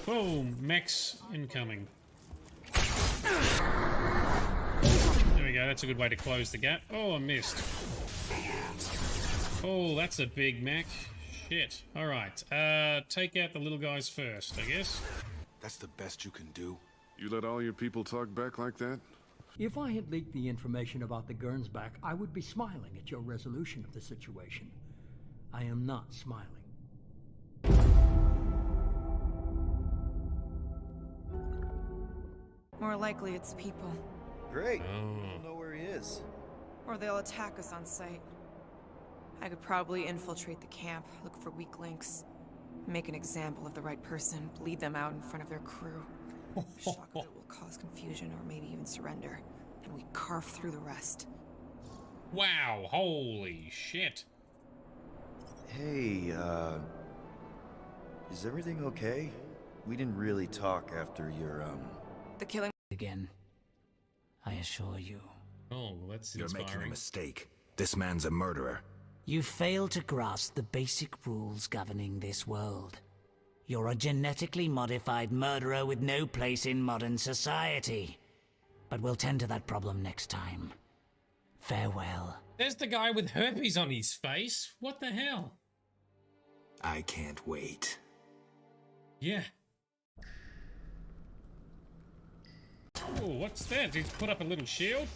Boom! Mechs incoming. There we go, that's a good way to close the gap. Oh, I missed. Oh, that's a big mech. Shit. Alright, take out the little guys first, I guess. That's the best you can do? You let all your people talk back like that? If I had leaked the information about the Gernsback, I would be smiling at your resolution of the situation. I am not smiling. More likely it's people. Great. We'll know where he is. Or they'll attack us on sight. I could probably infiltrate the camp, look for weak links, make an example of the right person, bleed them out in front of their crew. Shock that will cause confusion or maybe even surrender, and we carve through the rest. Wow, holy shit. Hey, is everything okay? We didn't really talk after your, The killing Again, I assure you. Oh, well, that's You're inspiring. making a mistake. This man's a murderer. You fail to grasp the basic rules governing this world. You're a genetically modified murderer with no place in modern society. But we'll tend to that problem next time. Farewell. There's the guy with herpes on his face. What the hell? I can't wait. Yeah. Oh, what's that? He's put up a little shield?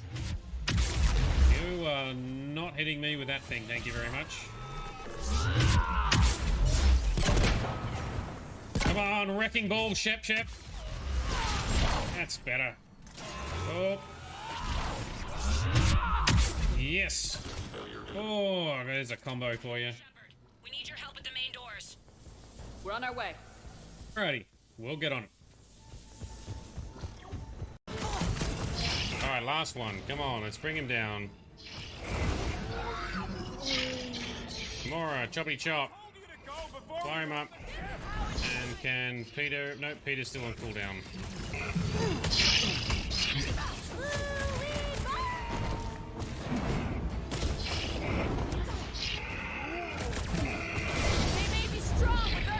You are not hitting me with that thing, thank you very much. Come on, wrecking ball, Shep. That's better. Oh. Yes. Oh, there's a combo for you. We need your help at the main doors. We're on our way. Alrighty, we'll get on it. Alright, last one. Come on, let's bring him down. Mora, choppity chop. Fire him up. And can Peter... Nope, Peter's still on cooldown.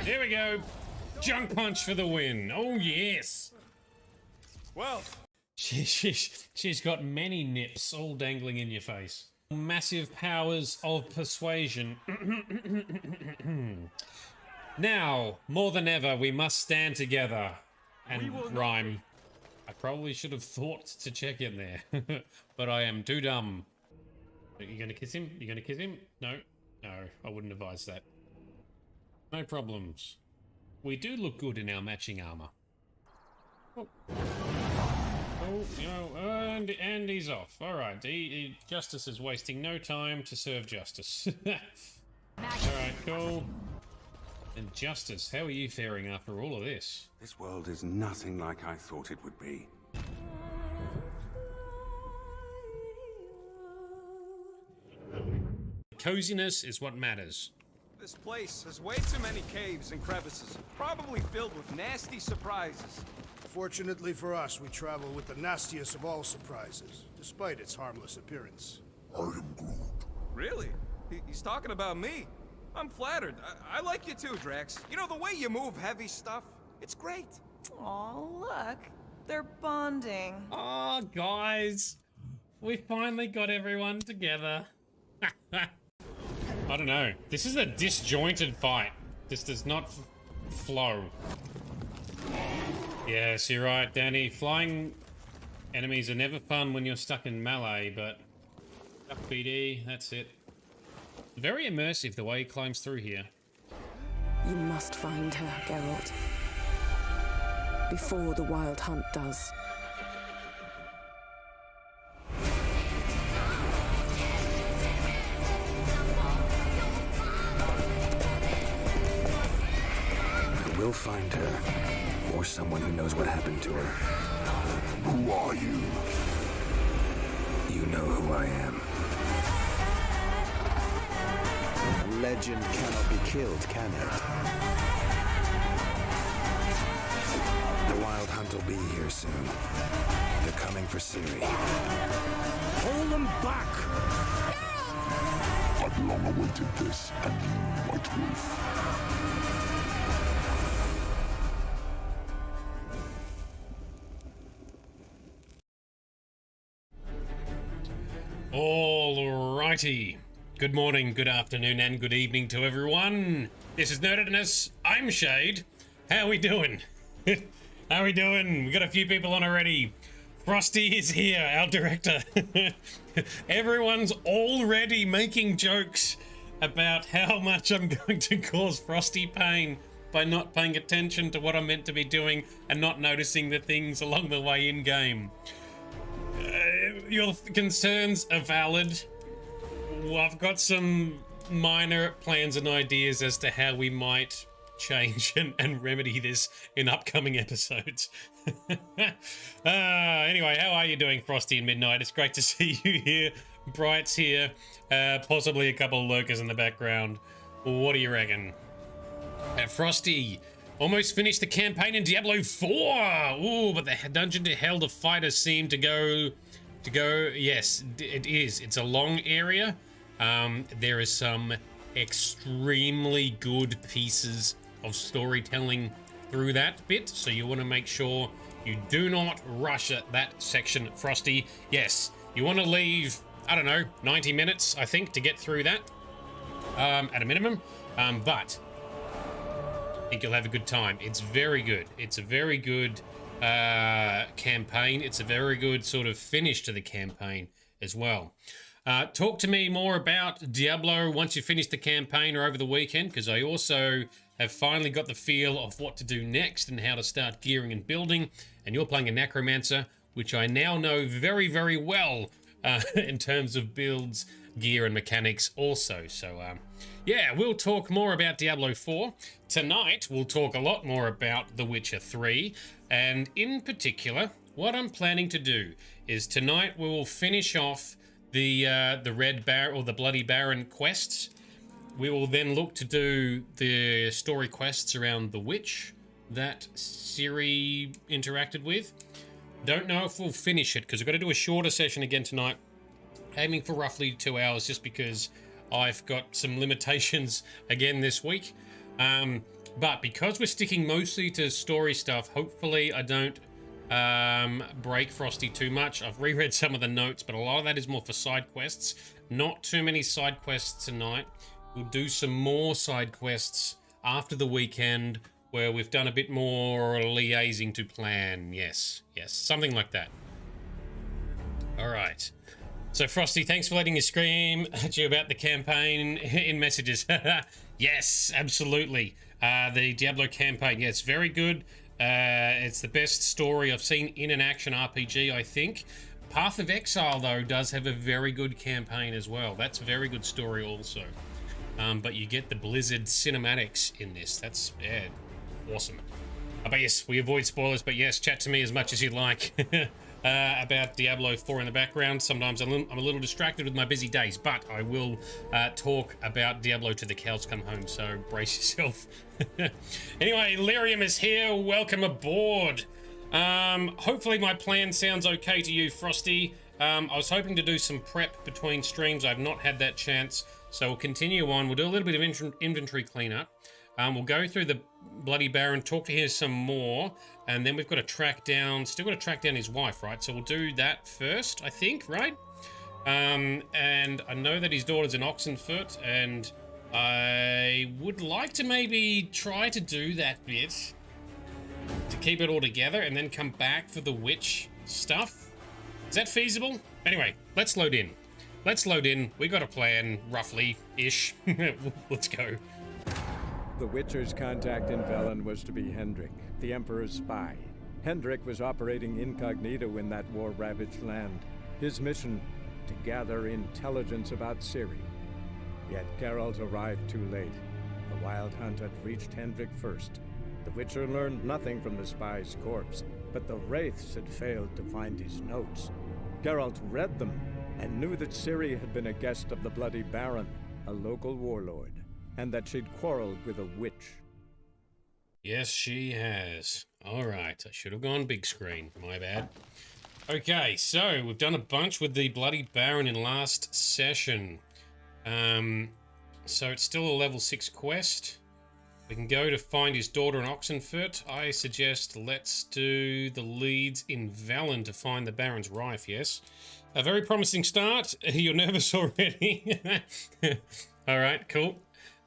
There we go. Junk punch for the win. Oh, yes. Well... She's got many nips all dangling in your face. Massive powers of persuasion. Now, more than ever, we must stand together and rhyme. I probably should have thought to check in there, but I am too dumb. Are you gonna kiss him? You gonna kiss him? No? No, I wouldn't advise that. No problems. We do look good in our matching armor. Oh. Oh, you know, and he's off. Alright, Justice is wasting no time to serve justice. Alright, cool. And Justice, how are you faring after all of this? This world is nothing like I thought it would be. Coziness is what matters. This place has way too many caves and crevices, probably filled with nasty surprises. Fortunately for us, we travel with the nastiest of all surprises, despite its harmless appearance. I am Groot. Really? He's talking about me? I'm flattered. I like you too, Drax. You know, the way you move heavy stuff, it's great. Aw, look. They're bonding. Oh, guys. We finally got everyone together. I don't know. This is a disjointed fight. This does not flow. Yes, you're right, Danny. Flying enemies are never fun when you're stuck in melee, but... Duck PD, that's it. Very immersive the way he climbs through here. You must find her, Geralt. Before the Wild Hunt does. I will find her. Or someone who knows what happened to her. Who are you? You know who I am. A legend cannot be killed, can it? The Wild Hunt will be here soon. They're coming for Ciri. Hold them back! I've long awaited this, and you, White Wolf. Alrighty. Good morning, good afternoon, and good evening to everyone. This is Nerdedness. I'm Shade. How we doing? How we doing? We got a few people on already. Frosty is here, our director. Everyone's already making jokes about how much I'm going to cause Frosty pain by not paying attention to what I'm meant to be doing and not noticing the things along the way in game. Your concerns are valid. Well, I've got some minor plans and ideas as to how we might change and remedy this in upcoming episodes. Anyway, how are you doing, Frosty and Midnight? It's great to see you here. Bright's here. Possibly a couple of lurkers in the background. What do you reckon? Frosty almost finished the campaign in Diablo 4. Ooh, but the dungeon to hell the fighters seem to go. Yes, it is. It's a long area. There is some extremely good pieces of storytelling through that bit, so you want to make sure you do not rush at that section, Frosty. Yes, you want to leave, I don't know, 90 minutes, I think, to get through that, at a minimum, but I think you'll have a good time. It's very good. It's a very good campaign. It's a very good sort of finish to the campaign as well. Talk to me more about Diablo once you finish the campaign or over the weekend, because I also have finally got the feel of what to do next and how to start gearing and building. And you're playing a Necromancer, which I now know very, very well in terms of builds, gear, and mechanics also. So, yeah, we'll talk more about Diablo 4. Tonight, we'll talk a lot more about The Witcher 3. And in particular, what I'm planning to do is tonight we will finish off the Red Baron or the Bloody Baron quests. We will then look to do the story quests around the witch that Ciri interacted with. Don't know if we'll finish it because we've got to do a shorter session again tonight, aiming for roughly 2 hours just because I've got some limitations again this week. But because we're sticking mostly to story stuff, hopefully I don't break Frosty too much. I've reread some of the notes, but a lot of that is more for side quests. Not too many side quests tonight. We'll do some more side quests after the weekend where we've done a bit more liaising to plan. Yes, something like that. All right. So Frosty, thanks for letting me scream at you about the campaign in messages. Yes, absolutely. The Diablo campaign, yeah, it's very good. It's the best story I've seen in an action RPG, I think. Path of Exile, though, does have a very good campaign as well. That's a very good story also. But you get the Blizzard cinematics in this. That's, yeah, awesome. But yes, we avoid spoilers, but yes, chat to me as much as you'd like about Diablo 4 in the background. Sometimes I'm a little distracted with my busy days, but I will talk about Diablo till the cows come home, so brace yourself. Anyway, Lyrium is here. Welcome aboard. Hopefully my plan sounds okay to you, Frosty. I was hoping to do some prep between streams. I've not had that chance, so we'll continue on. We'll do a little bit of inventory cleanup. We'll go through the Bloody Baron, talk to him some more, and then we've got to track down, still got to track down his wife, right? So we'll do that first, I think, right? And I know that his daughter's in Oxenfurt, and I would like to maybe try to do that bit to keep it all together and then come back for the witch stuff. Is that feasible? Anyway, let's load in. We got a plan, roughly-ish. Let's go. The Witcher's contact in Velen was to be Hendrik, the Emperor's spy. Hendrik was operating incognito in that war-ravaged land. His mission, to gather intelligence about Ciri. Yet Geralt arrived too late. The Wild Hunt had reached Hendrik first. The Witcher learned nothing from the spy's corpse, but the Wraiths had failed to find his notes. Geralt read them and knew that Ciri had been a guest of the Bloody Baron, a local warlord, and that she'd quarreled with a witch. Yes, she has. All right, I should have gone big screen. My bad. Okay, so we've done a bunch with the Bloody Baron in last session. So it's still a level 6 quest. We can go to find his daughter in Oxenfurt. I suggest let's do the leads in Velen to find the Baron's Rife, yes. A very promising start. You're nervous already. All right, cool.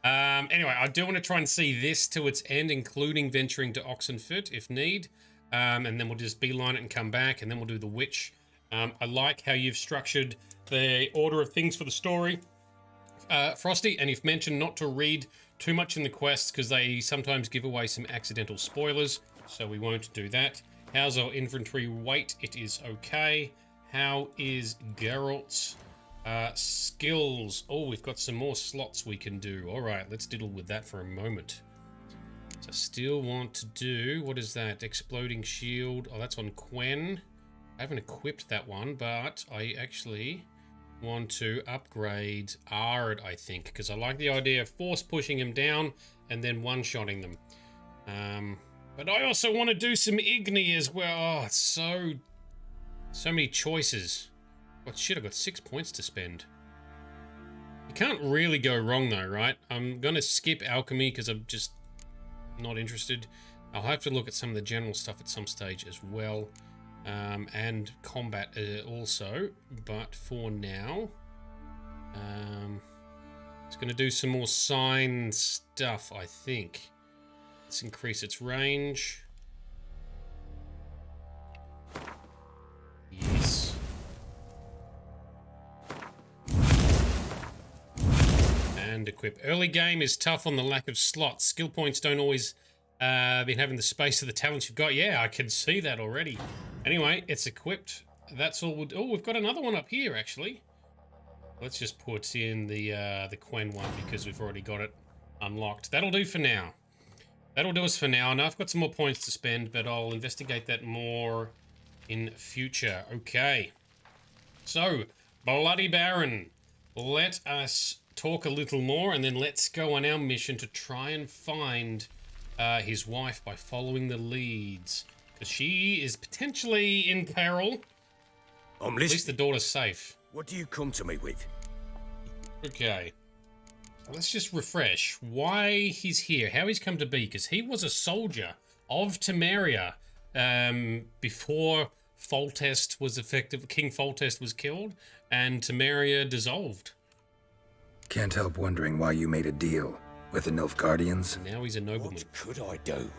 Anyway, I do want to try and see this to its end, including venturing to Oxenfurt if need. And then we'll just beeline it and come back, and then we'll do the Witch. I like how you've structured the order of things for the story, Frosty, and you've mentioned not to read too much in the quests because they sometimes give away some accidental spoilers, so we won't do that. How's our inventory weight? It is okay. How is Geralt's skills? Oh, we've got some more slots we can do. All right, let's diddle with that for a moment. So I still want to do, what is that? Exploding shield. Oh, that's on Quen. I haven't equipped that one, but I actually want to upgrade Ard, I think, because I like the idea of force pushing him down and then one-shotting them. But I also want to do some Igni as well. Oh, it's so many choices. What shit, I've got 6 points to spend. You can't really go wrong though, right? I'm gonna skip alchemy because I'm just not interested. I'll have to look at some of the general stuff at some stage as well. And combat also, but for now, it's going to do some more sign stuff, I think. Let's increase its range. Yes. And equip. Early game is tough on the lack of slots. Skill points don't always been having the space of the talents you've got. Yeah, I can see that already. Anyway, it's equipped. That's all we'll do. Oh, we've got another one up here, actually. Let's just put in the Quen one because we've already got it unlocked. That'll do for now. That'll do us for now. Now, I've got some more points to spend, but I'll investigate that more in future. Okay. So, Bloody Baron. Let us talk a little more, and then let's go on our mission to try and find his wife by following the leads. Because she is potentially in peril. At least the daughter's safe. What do you come to me with? Okay. Let's just refresh why he's here, how he's come to be. Because he was a soldier of Temeria before Foltest was effective. King Foltest was killed and Temeria dissolved. Can't help wondering why you made a deal with the Nilfgaardians. And now he's a nobleman. What could I do?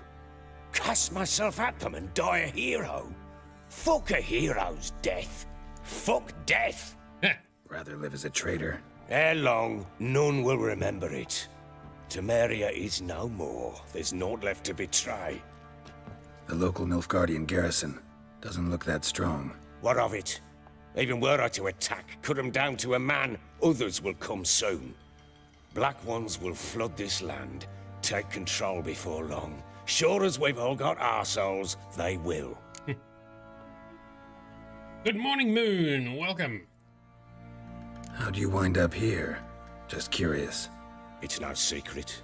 Cast myself at them and die a hero? Fuck a hero's death. Fuck death. Rather live as a traitor. Ere long, none will remember it. Temeria is no more. There's naught left to betray. The local Nilfgaardian garrison doesn't look that strong. What of it? Even were I to attack, cut them down to a man, others will come soon. Black ones will flood this land, take control before long. Sure as we've all got arseholes, they will. Good morning, Moon. Welcome. How'd you wind up here? Just curious. It's no secret.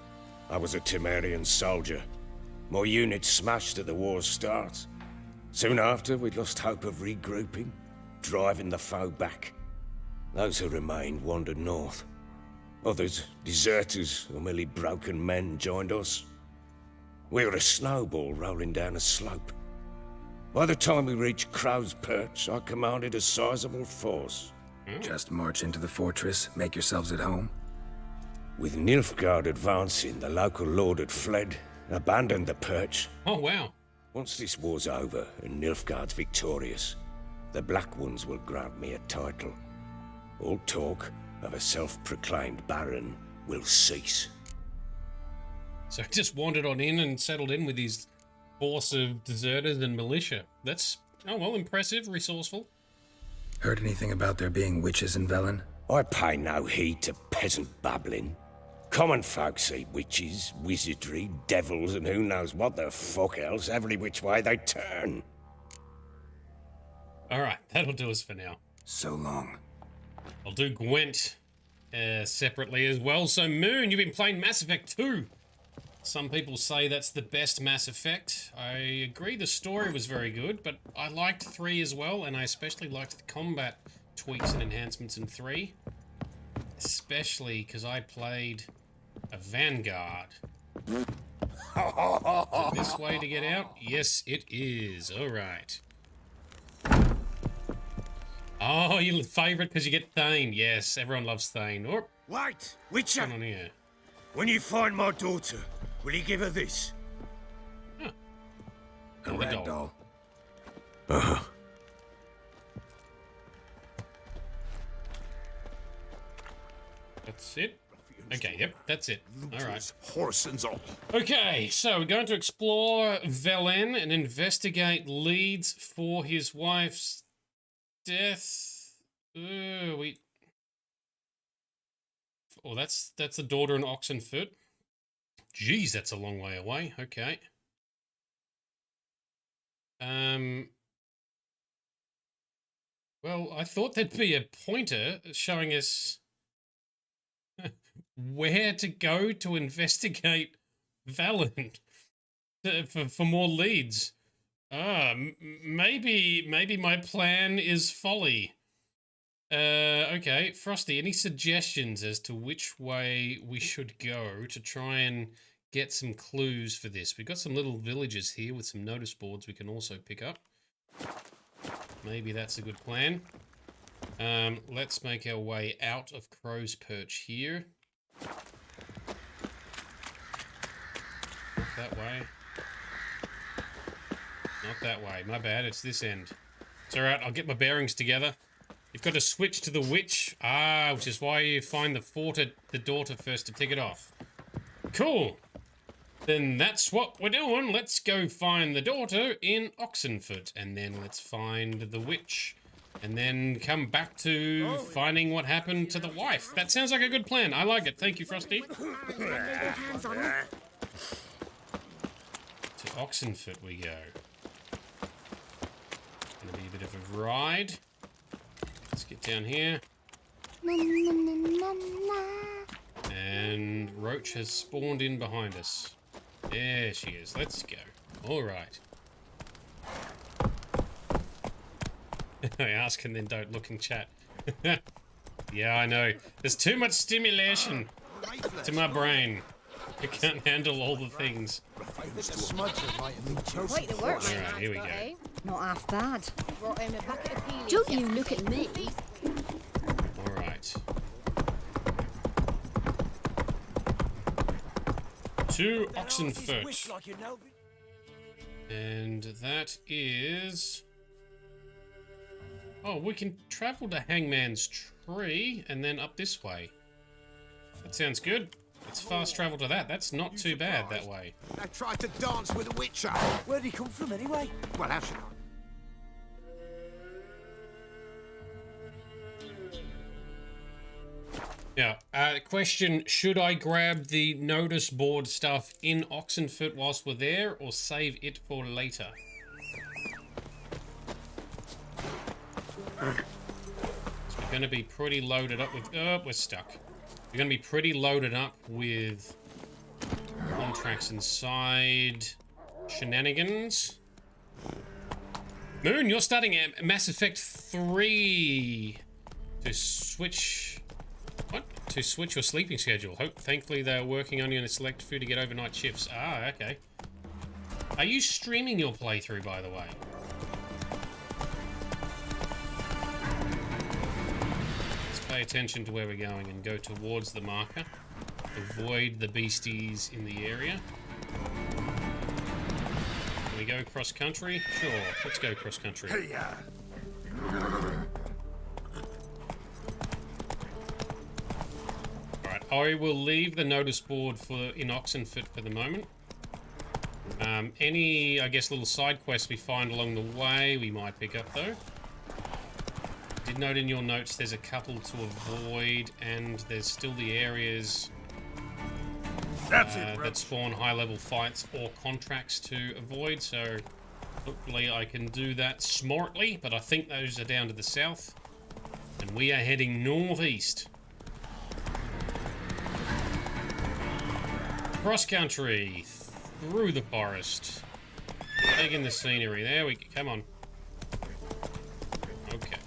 I was a Temerian soldier. My unit smashed at the war's start. Soon after, we'd lost hope of regrouping, driving the foe back. Those who remained wandered north. Others, deserters or merely broken men, joined us. We were a snowball rolling down a slope. By the time we reached Crow's Perch, I commanded a sizable force. Just march into the fortress, make yourselves at home? With Nilfgaard advancing, the local lord had fled, abandoned the Perch. Oh, wow. Once this war's over and Nilfgaard's victorious, the Black Ones will grant me a title. All talk of a self-proclaimed baron will cease. So he just wandered on in and settled in with his force of deserters and militia. That's, oh well, impressive, resourceful. Heard anything about there being witches in Velen? I pay no heed to peasant babbling. Common folk see witches, wizardry, devils, and who knows what the fuck else every which way they turn. Alright, that'll do us for now. So long. I'll do Gwent separately as well. So Moon, you've been playing Mass Effect 2. Some people say that's the best Mass Effect. I agree the story was very good, but I liked 3 as well, and I especially liked the combat tweaks and enhancements in 3. Especially because I played a Vanguard. Is it this way to get out? Yes, it is. All right. Oh, your favourite because you get Thane. Yes, everyone loves Thane. Oh, Wait, Witcher! what's going on here? When you find my daughter, will you give her this? Huh. A Another rag doll. doll. That's it? Okay, yep, that's it. Alright. Horse and all. Okay, so we're going to explore Velen and investigate leads for his wife's death. Oh, that's the daughter in Oxenfurt. Jeez, that's a long way away. Okay. Well, I thought there'd be a pointer showing us where to go to investigate Valen for more leads. Maybe my plan is folly. Okay, Frosty, any suggestions as to which way we should go to try and get some clues for this? We've got some little villages here with some notice boards we can also pick up. Maybe that's a good plan. Let's make our way out of Crow's Perch here. Not that way. Not that way. My bad, it's this end. It's alright, I'll get my bearings together. You've got to switch to the witch. Ah, which is why you find the daughter first to tick it off. Cool. Then that's what we're doing. Let's go find the daughter in Oxenfurt. And then let's find the witch. And then come back to finding what happened to the wife. That sounds like a good plan. I like it. Thank you, Frosty. To Oxenfurt we go. Gonna be a bit of a ride. Let's get down here. And Roach has spawned in behind us. There she is. Let's go. All right. I ask and then don't look in chat. Yeah, I know. There's too much stimulation to my brain. I can't handle all the things. Quite the work. Alright, here we go. Not half bad. Don't you look at me. Alright. To Oxenfurt. And that is... Oh, we can travel to Hangman's Tree and then up this way. That sounds good. Let's fast travel to that. That's not too bad that way. I tried to dance with a witcher. Where'd he come from anyway? Well, how should I? Yeah, question, should I grab the notice board stuff in Oxenfurt whilst we're there, or save it for later? So we're going to be pretty loaded up with... Oh, we're stuck. We're going to be pretty loaded up with contracts inside shenanigans. Moon, you're starting at Mass Effect 3 to switch... What? To switch your sleeping schedule. Thankfully, they're working only on a select few to get overnight shifts. Ah, okay. Are you streaming your playthrough, by the way? Let's pay attention to where we're going and go towards the marker. Avoid the beasties in the area. Can we go cross-country? Sure, let's go cross-country. I will leave the notice board in Oxenfurt for the moment. Any, I guess, little side quests we find along the way, we might pick up, though. Did note in your notes there's a couple to avoid, and there's still the areas that spawn high-level fights or contracts to avoid, so hopefully I can do that smartly, but I think those are down to the south, and we are heading northeast. Cross-country, through the forest, taking the scenery. There we go. Come on. Okay.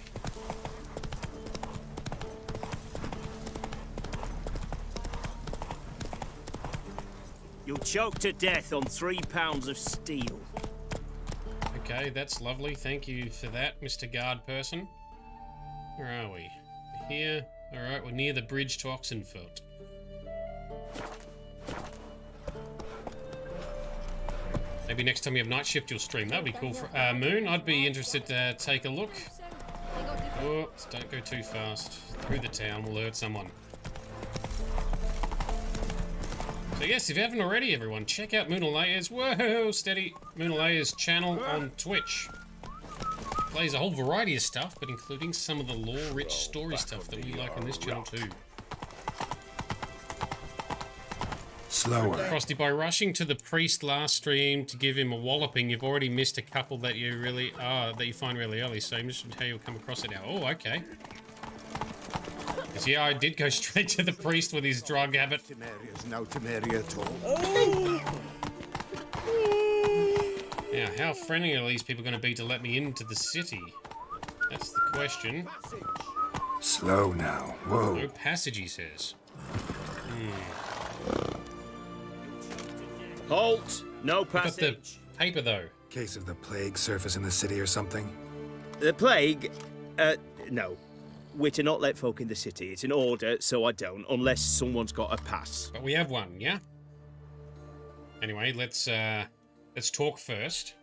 You'll choked to death on 3 pounds of steel. Okay, that's lovely. Thank you for that, Mr. Guard person. Where are we? Here. Alright, we're near the bridge to Oxenfurt. Maybe next time you have night shift, you'll stream. That'd be cool. For Moon, I'd be interested to take a look. Oops, don't go too fast. Through the town, we'll hurt someone. So yes, if you haven't already, everyone, check out Moonalaya's, whoa, steady, Moonalaya's channel on Twitch. Plays a whole variety of stuff, but including some of the lore-rich story stuff that we like on this channel too. Slower. Frosty, by rushing to the priest last stream to give him a walloping, you've already missed a couple that you really that you find really early. So I'm just how you'll come across it now. Oh, okay. Because yeah, I did go straight to the priest with his drug habit. Temeria's no Temeria at all. Now, how friendly are these people going to be to let me into the city? That's the question. Slow now. Whoa. No passage, he says. Halt! No passage. Got the paper, though. Case of the plague surface in the city or something? The plague? No. We're to not let folk in the city. It's an order, so I don't, unless someone's got a pass. But we have one, yeah? Anyway, let's talk first.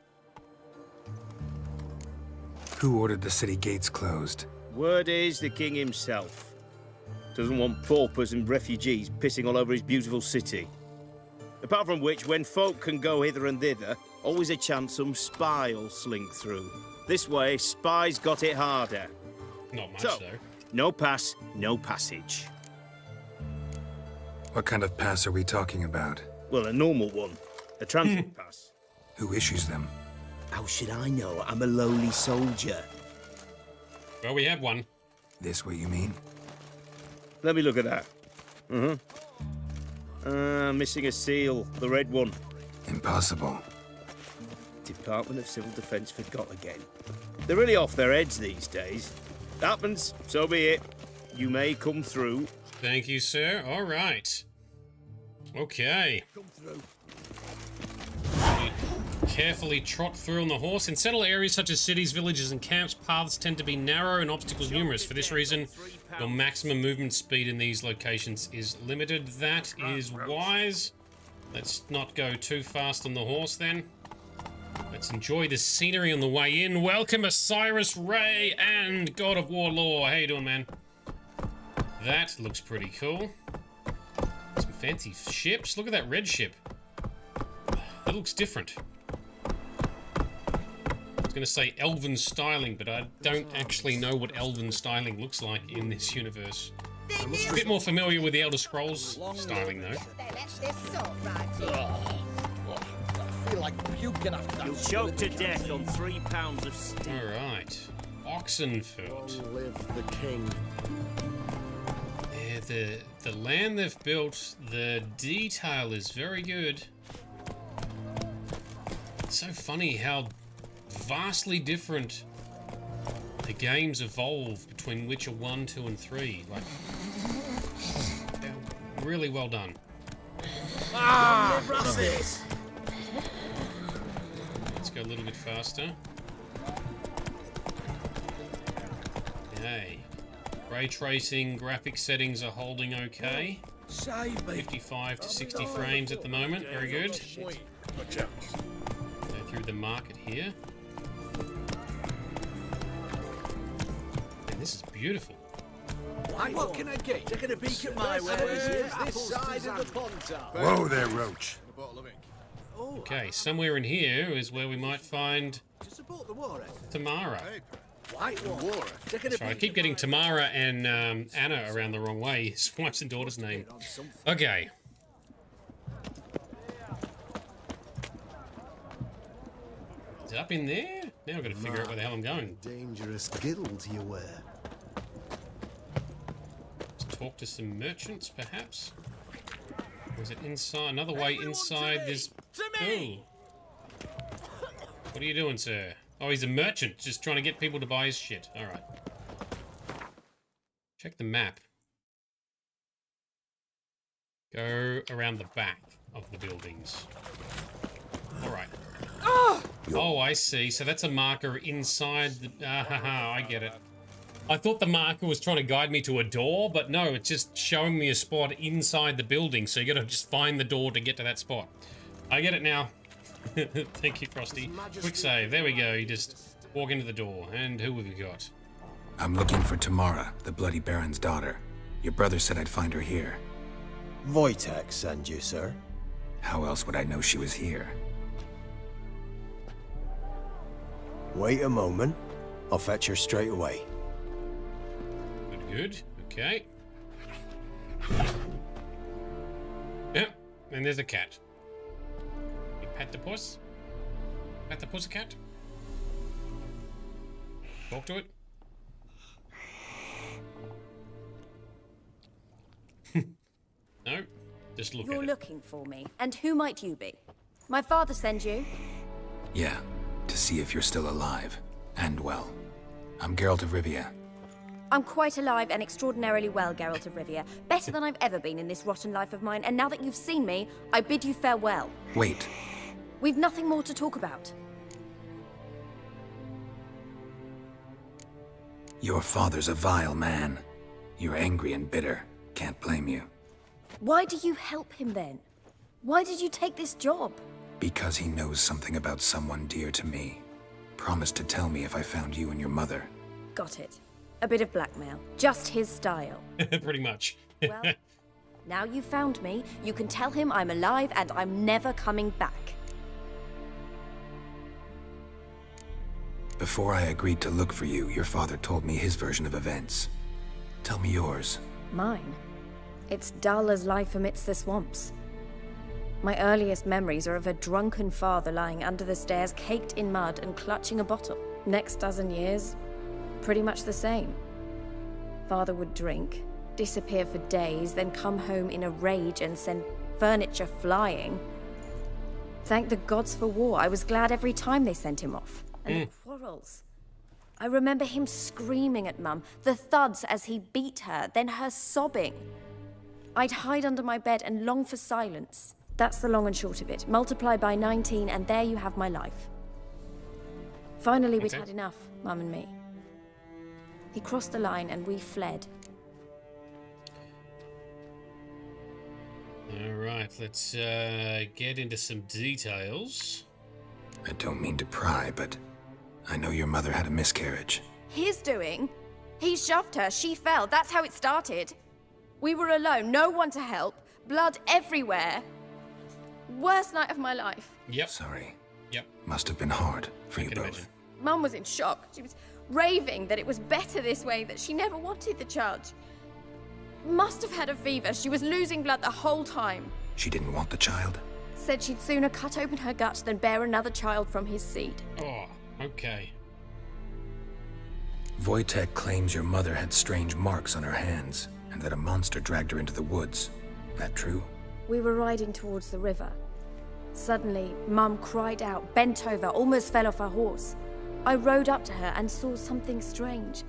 Who ordered the city gates closed? Word is the king himself. Doesn't want paupers and refugees pissing all over his beautiful city. Apart from which, when folk can go hither and thither, always a chance some spy will slink through. This way, spies got it harder. Not much, So, though. no pass, no passage. What kind of pass are we talking about? Well, a normal one. A transit pass. Who issues them? How should I know? I'm a lowly soldier. Well, we have one. This what you mean? Let me look at that. Missing a seal. The red one. Impossible. Department of Civil Defence forgot again. They're really off their heads these days. Happens, so be it. You may come through. Thank you, sir. All right. Okay. Come through. Carefully trot through on the horse. In settled areas such as cities, villages, and camps, paths tend to be narrow and obstacles numerous. For this reason, your maximum movement speed in these locations is limited. That is wise. Let's not go too fast on the horse then. Let's enjoy the scenery on the way in. Welcome, Osiris Ray and God of War Lore. How you doing, man? That looks pretty cool. Some fancy ships. Look at that red ship. That looks different. I was going to say elven styling, but I don't actually know what elven styling looks like in this universe. A bit more familiar with the Elder Scrolls styling, though. I feel like puking after that. You'll choke to death on 3 pounds of steel. All right, Oxenfurt. Long live the king. Yeah, the land they've built, the detail is very good. It's so funny how vastly different the games evolve between Witcher 1, 2, and 3. Like, they're really well done. Ah! Let's go a little bit faster. Yay. Ray tracing, graphic settings are holding okay. 55 to 60 frames at the moment. Very good. Go through the market here. Man, this is beautiful. What can I get? Taking a peek at my way. This side of the pond. Whoa there, Roach. Okay, somewhere in here is where we might find Tamara. That's right, I keep getting Tamara and Anna around the wrong way. His wife's and daughter's name. Okay. Is it up in there? Now I've got to figure out where the hell I'm going. Dangerous guild you wear. Let's talk to some merchants, perhaps. Or is it inside? Another way inside this... Oh. What are you doing, sir? Oh, he's a merchant, just trying to get people to buy his shit. Alright. Check the map. Go around the back. of the buildings. Alright. Oh, I see. So that's a marker inside the... I get it. I thought the marker was trying to guide me to a door, but no, it's just showing me a spot inside the building, so you gotta just find the door to get to that spot. I get it now. Thank you, Frosty. Quick save. There we go. You just walk into the door. And who have you got? I'm looking for Tamara, the Bloody Baron's daughter. Your brother said I'd find her here. Wojtek sent you, sir. How else would I know she was here? Wait a moment. I'll fetch her straight away. Good. Okay. Yep. And there's a cat. You pet the puss? Pet the pussycat? Talk to it? No. Just look at it. You're looking for me. And who might you be? My father sends you? Yeah, to see if you're still alive. And well. I'm Geralt of Rivia. I'm quite alive and extraordinarily well, Geralt of Rivia. Better than I've ever been in this rotten life of mine, and now that you've seen me, I bid you farewell. Wait. We've nothing more to talk about. Your father's a vile man. You're angry and bitter. Can't blame you. Why do you help him then? Why did you take this job? Because he knows something about someone dear to me. Promised to tell me if I found you and your mother. Got it. A bit of blackmail. Just his style. Pretty much. Well, now you've found me, you can tell him I'm alive and I'm never coming back. Before I agreed to look for you, your father told me his version of events. Tell me yours. Mine? It's dull as life amidst the swamps. My earliest memories are of a drunken father lying under the stairs, caked in mud and clutching a bottle. Next dozen years, pretty much the same. Father would drink, disappear for days, then come home in a rage and send furniture flying. Thank the gods for war. I was glad every time they sent him off. And the quarrels. I remember him screaming at Mum, the thuds as he beat her, then her sobbing. I'd hide under my bed and long for silence. That's the long and short of it. Multiply by 19 and there you have my life. Finally, we'd had enough, Mum and me. He crossed the line and we fled. Alright, let's get into some details. I don't mean to pry, but I know your mother had a miscarriage. His doing? He shoved her, she fell, that's how it started. We were alone, no one to help, blood everywhere. Worst night of my life. Yep. Sorry. Yep. Must have been hard for you both. Imagine. Mum was in shock. She was raving that it was better this way, that she never wanted the child. Must have had a fever. She was losing blood the whole time. She didn't want the child? Said she'd sooner cut open her gut than bear another child from his seed. Oh, okay. Wojtek claims your mother had strange marks on her hands, and that a monster dragged her into the woods. That true? We were riding towards the river. Suddenly, Mum cried out, bent over, almost fell off her horse. I rode up to her and saw something strange.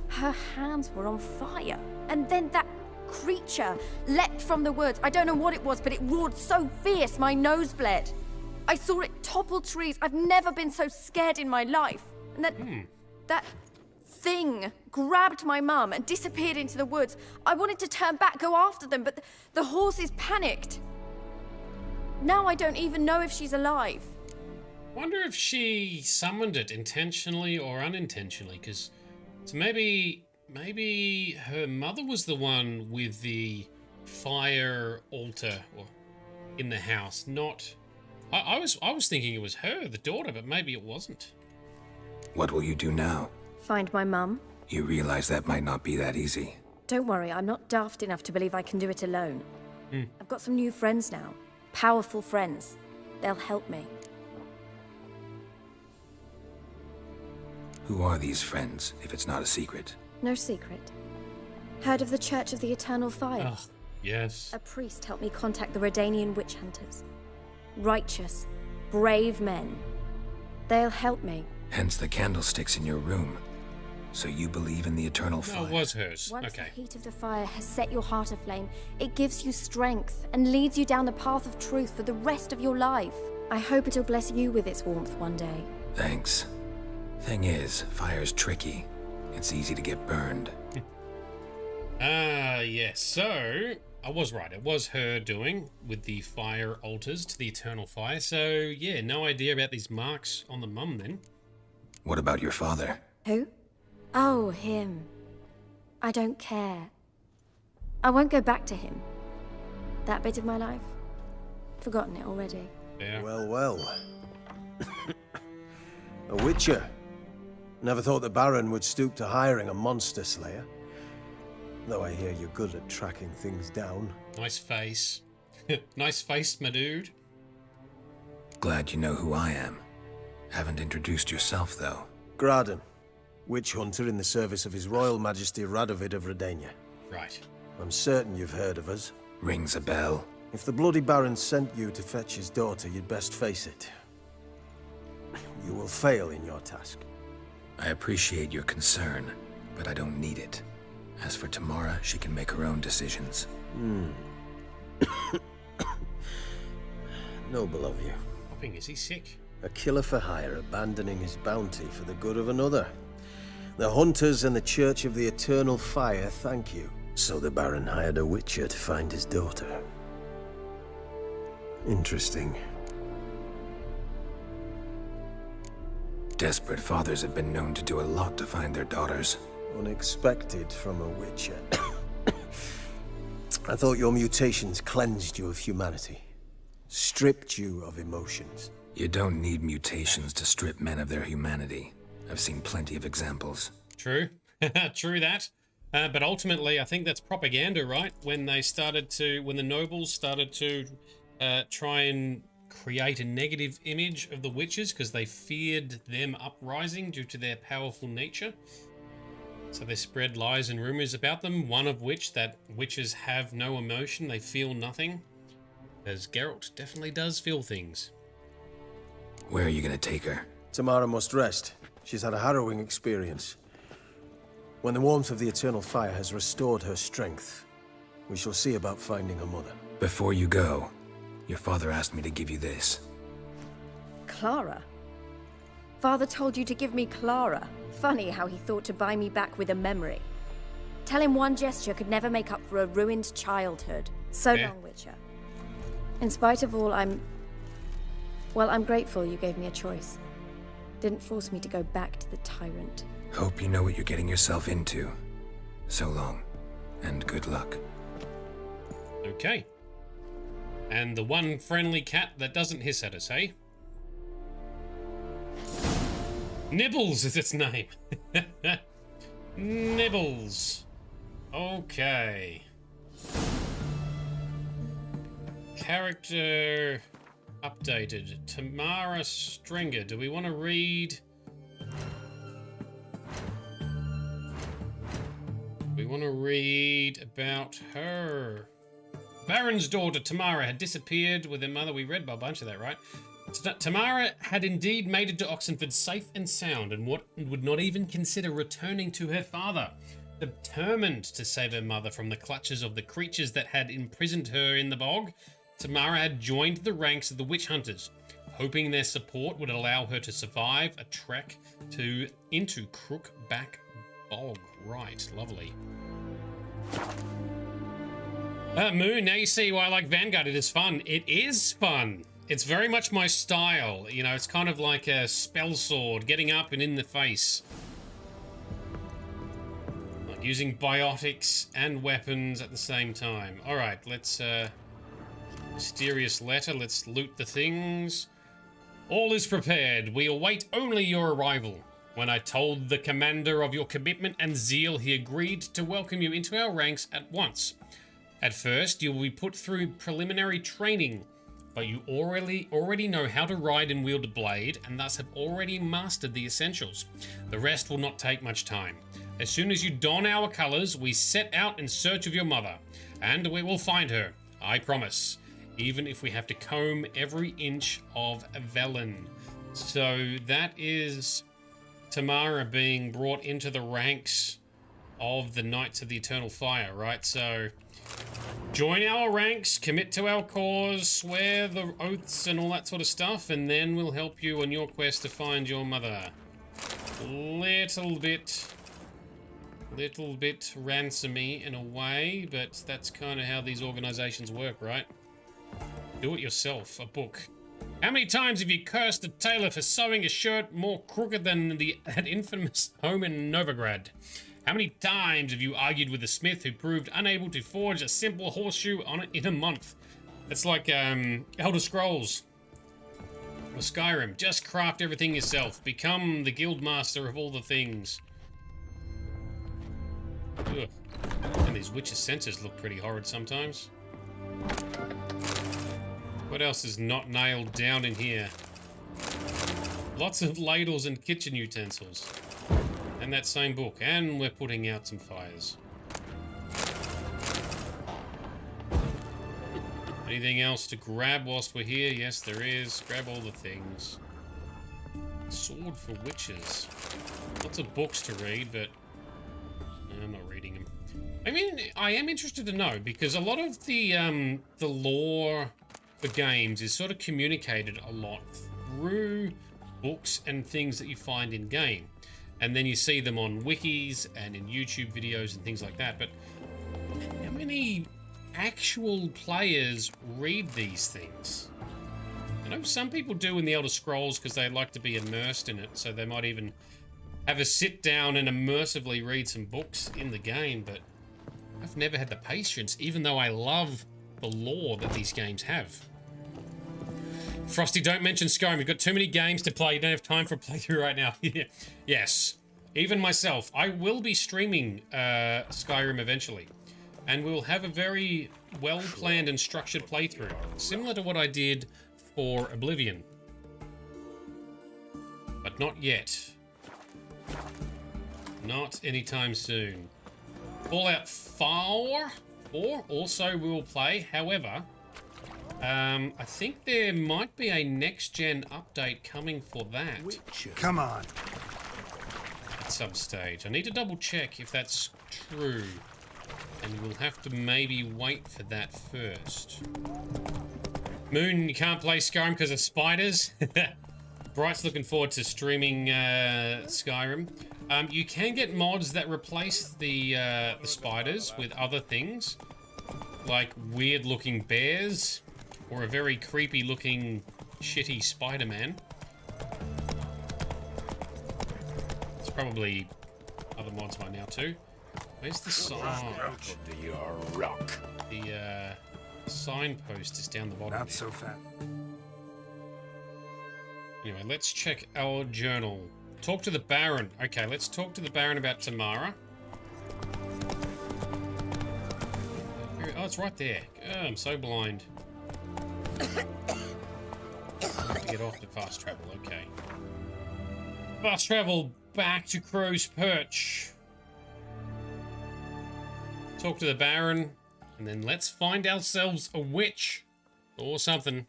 Her hands were on fire. And then that creature leapt from the woods. I don't know what it was, but it roared so fierce, my nose bled. I saw it topple trees. I've never been so scared in my life. And that thing grabbed my mum and disappeared into the woods. I wanted to turn back, go after them, but the horses panicked. Now I don't even know if she's alive. Wonder if she summoned it intentionally or unintentionally, because maybe her mother was the one with the fire altar in the house, not... I was thinking it was her, the daughter, but maybe it wasn't. What will you do now? Find my mum. You realize that might not be that easy. Don't worry, I'm not daft enough to believe I can do it alone. I've got some new friends now. Powerful friends. They'll help me. Who are these friends, if it's not a secret? No secret. Heard of the Church of the Eternal Fire? Oh, yes. A priest helped me contact the Redanian witch hunters. Righteous, brave men. They'll help me. Hence the candlesticks in your room. So you believe in the eternal fire? No, it was hers. Once Okay. the heat of the fire has set your heart aflame, it gives you strength and leads you down the path of truth for the rest of your life. I hope it'll bless you with its warmth one day. Thanks. Thing is, fire's tricky. It's easy to get burned. Yes. So, I was right. It was her doing with the fire altars to the eternal fire. So, yeah, no idea about these marks on the mum then. What about your father? Who? Oh, him. I don't care. I won't go back to him. That bit of my life? Forgotten it already. Yeah. Well, well. A witcher. Never thought the Baron would stoop to hiring a monster slayer. Though I hear you're good at tracking things down. Nice face. Nice face, my dude. Glad you know who I am. Haven't introduced yourself, though. Graden. Witch hunter in the service of His Royal Majesty Radovid of Redania. Right. I'm certain you've heard of us. Rings a bell. If the Bloody Baron sent you to fetch his daughter, you'd best face it. You will fail in your task. I appreciate your concern, but I don't need it. As for Tamara, she can make her own decisions. Noble of you. Hopping, is he sick? A killer for hire abandoning his bounty for the good of another. The hunters and the Church of the Eternal Fire thank you. So the Baron hired a witcher to find his daughter. Interesting. Desperate fathers have been known to do a lot to find their daughters. Unexpected from a witcher. I thought your mutations cleansed you of humanity. Stripped you of emotions. You don't need mutations to strip men of their humanity. I've seen plenty of examples. True. True that. But ultimately, I think that's propaganda, right? When the nobles started to try and create a negative image of the witches because they feared them uprising due to their powerful nature. So they spread lies and rumors about them, one of which that witches have no emotion, they feel nothing. As Geralt definitely does feel things. Where are you gonna take her? Tamara must rest. She's had a harrowing experience. When the warmth of the Eternal Fire has restored her strength, we shall see about finding her mother. Before you go, your father asked me to give you this. Clara? Father told you to give me Clara. Funny how he thought to buy me back with a memory. Tell him one gesture could never make up for a ruined childhood. So long, Witcher. In spite of all, I'm grateful you gave me a choice. Didn't force me to go back to the tyrant. Hope you know what you're getting yourself into. So long, and good luck. Okay. And the one friendly cat that doesn't hiss at us, hey? Nibbles is its name. Nibbles. Okay. Character updated. Tamara Stringer. Do we want to read? We want to read about her. Baron's daughter, Tamara, had disappeared with her mother. We read a bunch of that, right? Tamara had indeed made it to Oxenford safe and sound and would not even consider returning to her father. Determined to save her mother from the clutches of the creatures that had imprisoned her in the bog, Tamara had joined the ranks of the witch hunters, hoping their support would allow her to survive a trek into Crookback Bog. Right, lovely. Moon, now you see why I like Vanguard. It is fun. It is fun. It's very much my style. You know, it's kind of like a spell sword, getting up and in the face. Like using biotics and weapons at the same time. Alright, let's, mysterious letter. Let's loot the things. All is prepared. We await only your arrival. When I told the commander of your commitment and zeal, he agreed to welcome you into our ranks at once. At first, you will be put through preliminary training, but you already know how to ride and wield a blade, and thus have already mastered the essentials. The rest will not take much time. As soon as you don our colors, we set out in search of your mother, and we will find her, I promise, even if we have to comb every inch of Velen. So that is Tamara being brought into the ranks of the Knights of the Eternal Fire, right? So join our ranks, commit to our cause, swear the oaths and all that sort of stuff, and then we'll help you on your quest to find your mother. Little bit ransomy in a way, but that's kind of how these organizations work, right? Do it yourself, a book. How many times have you cursed a tailor for sewing a shirt more crooked than that infamous home in Novigrad? How many times have you argued with a smith who proved unable to forge a simple horseshoe in a month? It's like Elder Scrolls or Skyrim. Just craft everything yourself. Become the guild master of all the things. Ugh. And these witches' senses look pretty horrid sometimes. What else is not nailed down in here? Lots of ladles and kitchen utensils. And that same book. And we're putting out some fires. Anything else to grab whilst we're here? Yes, there is. Grab all the things. Sword for witches. Lots of books to read, but I'm not reading them. I mean, I am interested to know, because a lot of the lore for games is sort of communicated a lot through books and things that you find in game, and then you see them on wikis and in YouTube videos and things like that. But how many actual players read these things? I know some people do in the Elder Scrolls because they like to be immersed in it, so they might even have a sit down and immersively read some books in the game, but I've never had the patience, even though I love the lore that these games have. Frosty, don't mention Skyrim. We've got too many games to play. You don't have time for a playthrough right now. Yes. Even myself. I will be streaming Skyrim eventually. And we'll have a very well-planned and structured playthrough. Similar to what I did for Oblivion. But not yet. Not anytime soon. Fallout 4 also we will play. However, I think there might be a next-gen update coming for that. Come on. At some stage. I need to double-check if that's true. And we'll have to maybe wait for that first. Moon, you can't play Skyrim because of spiders. Bright's looking forward to streaming Skyrim. You can get mods that replace the spiders with other things, like weird-looking bears, or a very creepy-looking, shitty Spider-Man. There's probably other mods by now too. Where's the sign? The signpost is down the bottom. Not so fast. Anyway, let's check our journal. Talk to the Baron. Okay, let's talk to the Baron about Tamara. Oh, it's right there. Oh, I'm so blind. Get off the fast travel, okay. Fast travel back to Crow's Perch. Talk to the Baron, and then let's find ourselves a witch or something.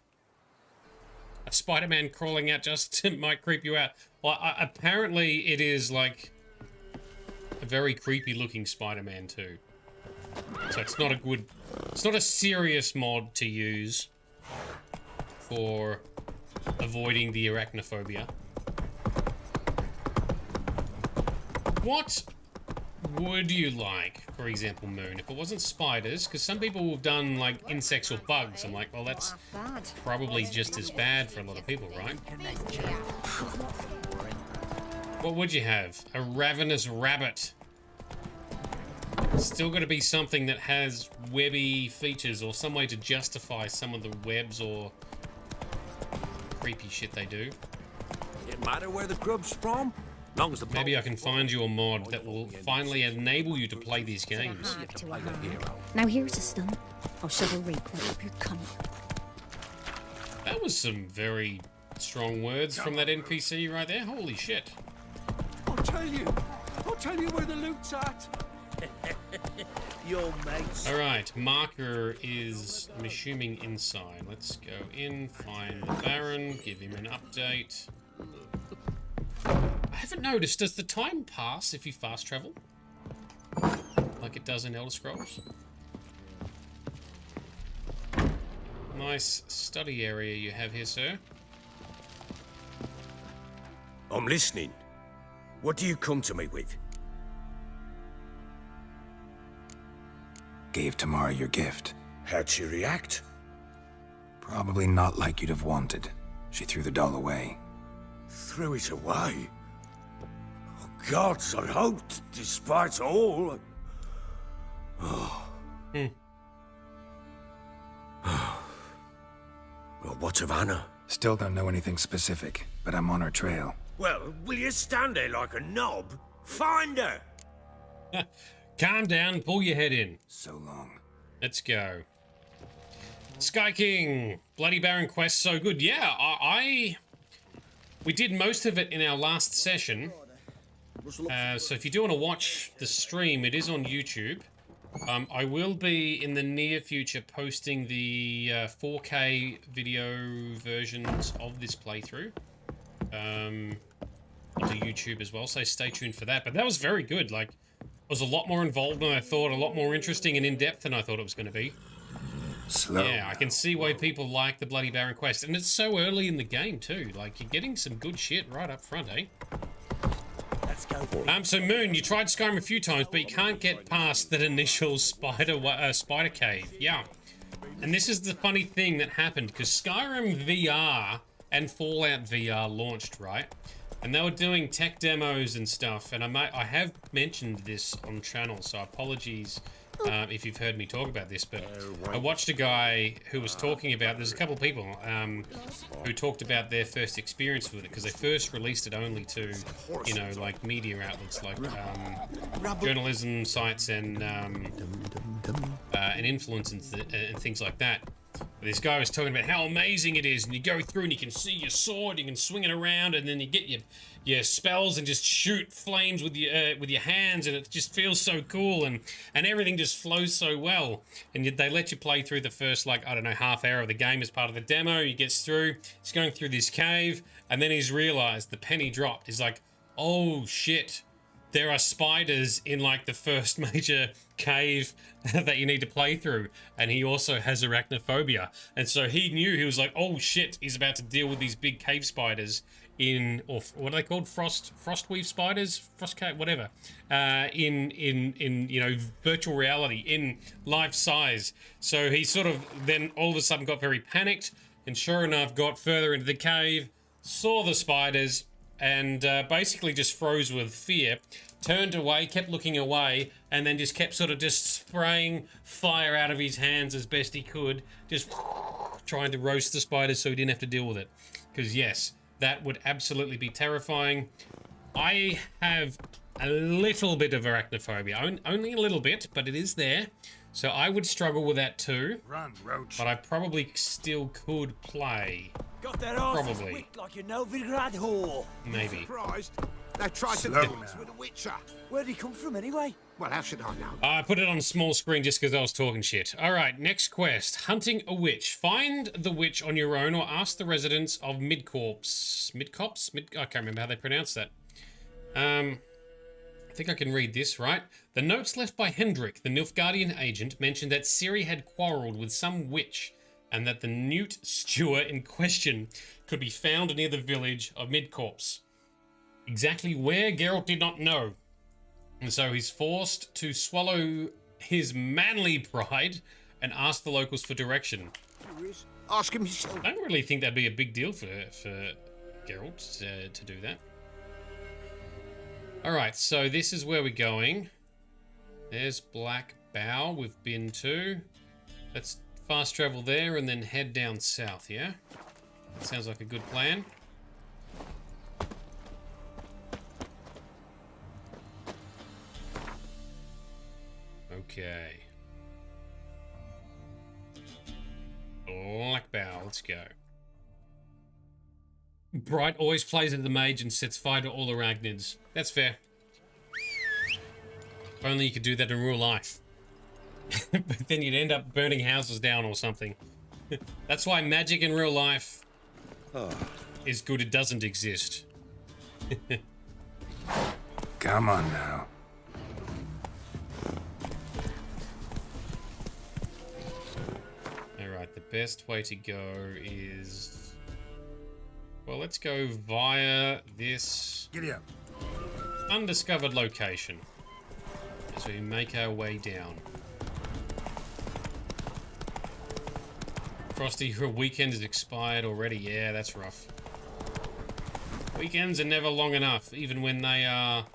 A Spider-Man crawling out just might creep you out. Well, apparently it is like a very creepy looking Spider-Man too. So it's not a good, it's not a serious mod to use for avoiding the arachnophobia. What would you like, for example, Moon, if it wasn't spiders? Because some people have done like insects or bugs. I'm like, well, that's probably just as bad for a lot of people, right? What would you have? A ravenous rabbit. Still got to be something that has webby features or some way to justify some of the webs or creepy shit they do. It matter where the grub's from? Long as the Maybe I can find you a mod that will finally enable you to play these games. Now here's a stun. I'll shove a rake right up your cunt. That was some very strong words from that NPC right there. Holy shit. I'll tell you where the loot's at. Your mates. Alright, marker is, I'm assuming, inside. Let's go in, find the Baron, give him an update. I have haven't noticed, does the time pass if you fast travel? Like it does in Elder Scrolls? Nice study area you have here, sir. I'm listening. What do you come to me with? Gave Tamara your gift. How'd she react? Probably not like you'd have wanted. She threw the doll away. Threw it away? Oh, gods, I hoped, despite all... Oh. Well, what of Anna? Still don't know anything specific, but I'm on her trail. Well, will you stand there like a knob? Find her! Calm down, pull your head in. So long. Let's go. Sky King, Bloody Baron quest, so good. Yeah, we did most of it in our last session. So if you do want to watch the stream, it is on YouTube. I will be in the near future posting the 4K video versions of this playthrough onto YouTube as well, so stay tuned for that. But that was very good. Like, it was a lot more involved than I thought, a lot more interesting and in-depth than I thought it was going to be. Slow. Yeah, I can see why people like the Bloody Baron quest, and it's so early in the game too. Like, you're getting some good shit right up front, eh? Let's go for it. So Moon, you tried Skyrim a few times, but you can't get past that initial spider cave. Yeah, and this is the funny thing that happened because Skyrim VR and Fallout VR launched, right? And they were doing tech demos and stuff, and I have mentioned this on channel, so apologies if you've heard me talk about this, but I watched a guy who was talking about, there's a couple of people who talked about their first experience with it, because they first released it only to, you know, like media outlets like journalism sites and influence and things like that. This guy was talking about how amazing it is, and you go through and you can see your sword, you can swing it around, and then you get your spells and just shoot flames with your hands, and it just feels so cool, and everything just flows so well. And they let you play through the first, like, I don't know, half hour of the game as part of the demo. He gets through, he's going through this cave, and then he's realized the penny dropped. He's like, oh shit, there are spiders in like the first major cave that you need to play through, and he also has arachnophobia, and so he knew, he was like, oh shit, he's about to deal with these big cave spiders in, or what are they called, frostweave spiders, frost cave, whatever, in you know, virtual reality, in life size. So he sort of then all of a sudden got very panicked, and sure enough got further into the cave, saw the spiders, and basically just froze with fear, turned away, kept looking away, and then just kept sort of just spraying fire out of his hands as best he could, just trying to roast the spiders so he didn't have to deal with it. Because yes, that would absolutely be terrifying. I have a little bit of arachnophobia, only a little bit, but it is there. So I would struggle with that too. Run, Roach. But I probably still could play. Got that arse Probably. quick like you know Vigrad whore. Maybe. Surprised? They tried to Slow dance now. with a Witcher. Where'd he come from anyway? Well, how should I know? I put it on small screen just because I was talking shit. Alright, next quest. Hunting a witch. Find the witch on your own or ask the residents of Midcorps. Midcorps? I can't remember how they pronounce that. I think I can read this, right? The notes left by Hendrik, the Nilfgaardian agent, mentioned that Ciri had quarrelled with some witch, and that the newt stewer in question could be found near the village of Midcorps. Exactly where, Geralt did not know. And so he's forced to swallow his manly pride and ask the locals for direction. Ask him yourself. I don't really think that'd be a big deal for Geralt to do that. Alright, so this is where we're going. There's Black Bow we've been to. Let's fast travel there and then head down south, yeah? That sounds like a good plan. Okay. Black Bow, let's go. Bright always plays at the mage and sets fire to all arachnids. That's fair. If only you could do that in real life. But then you'd end up burning houses down or something. That's why magic in real life is good. It doesn't exist. Come on now. Alright, the best way to go is... Well, let's go via this... Giddy up. Undiscovered location. As we make our way down. Frosty, your weekend has expired already. Yeah, that's rough. Weekends are never long enough, even when they are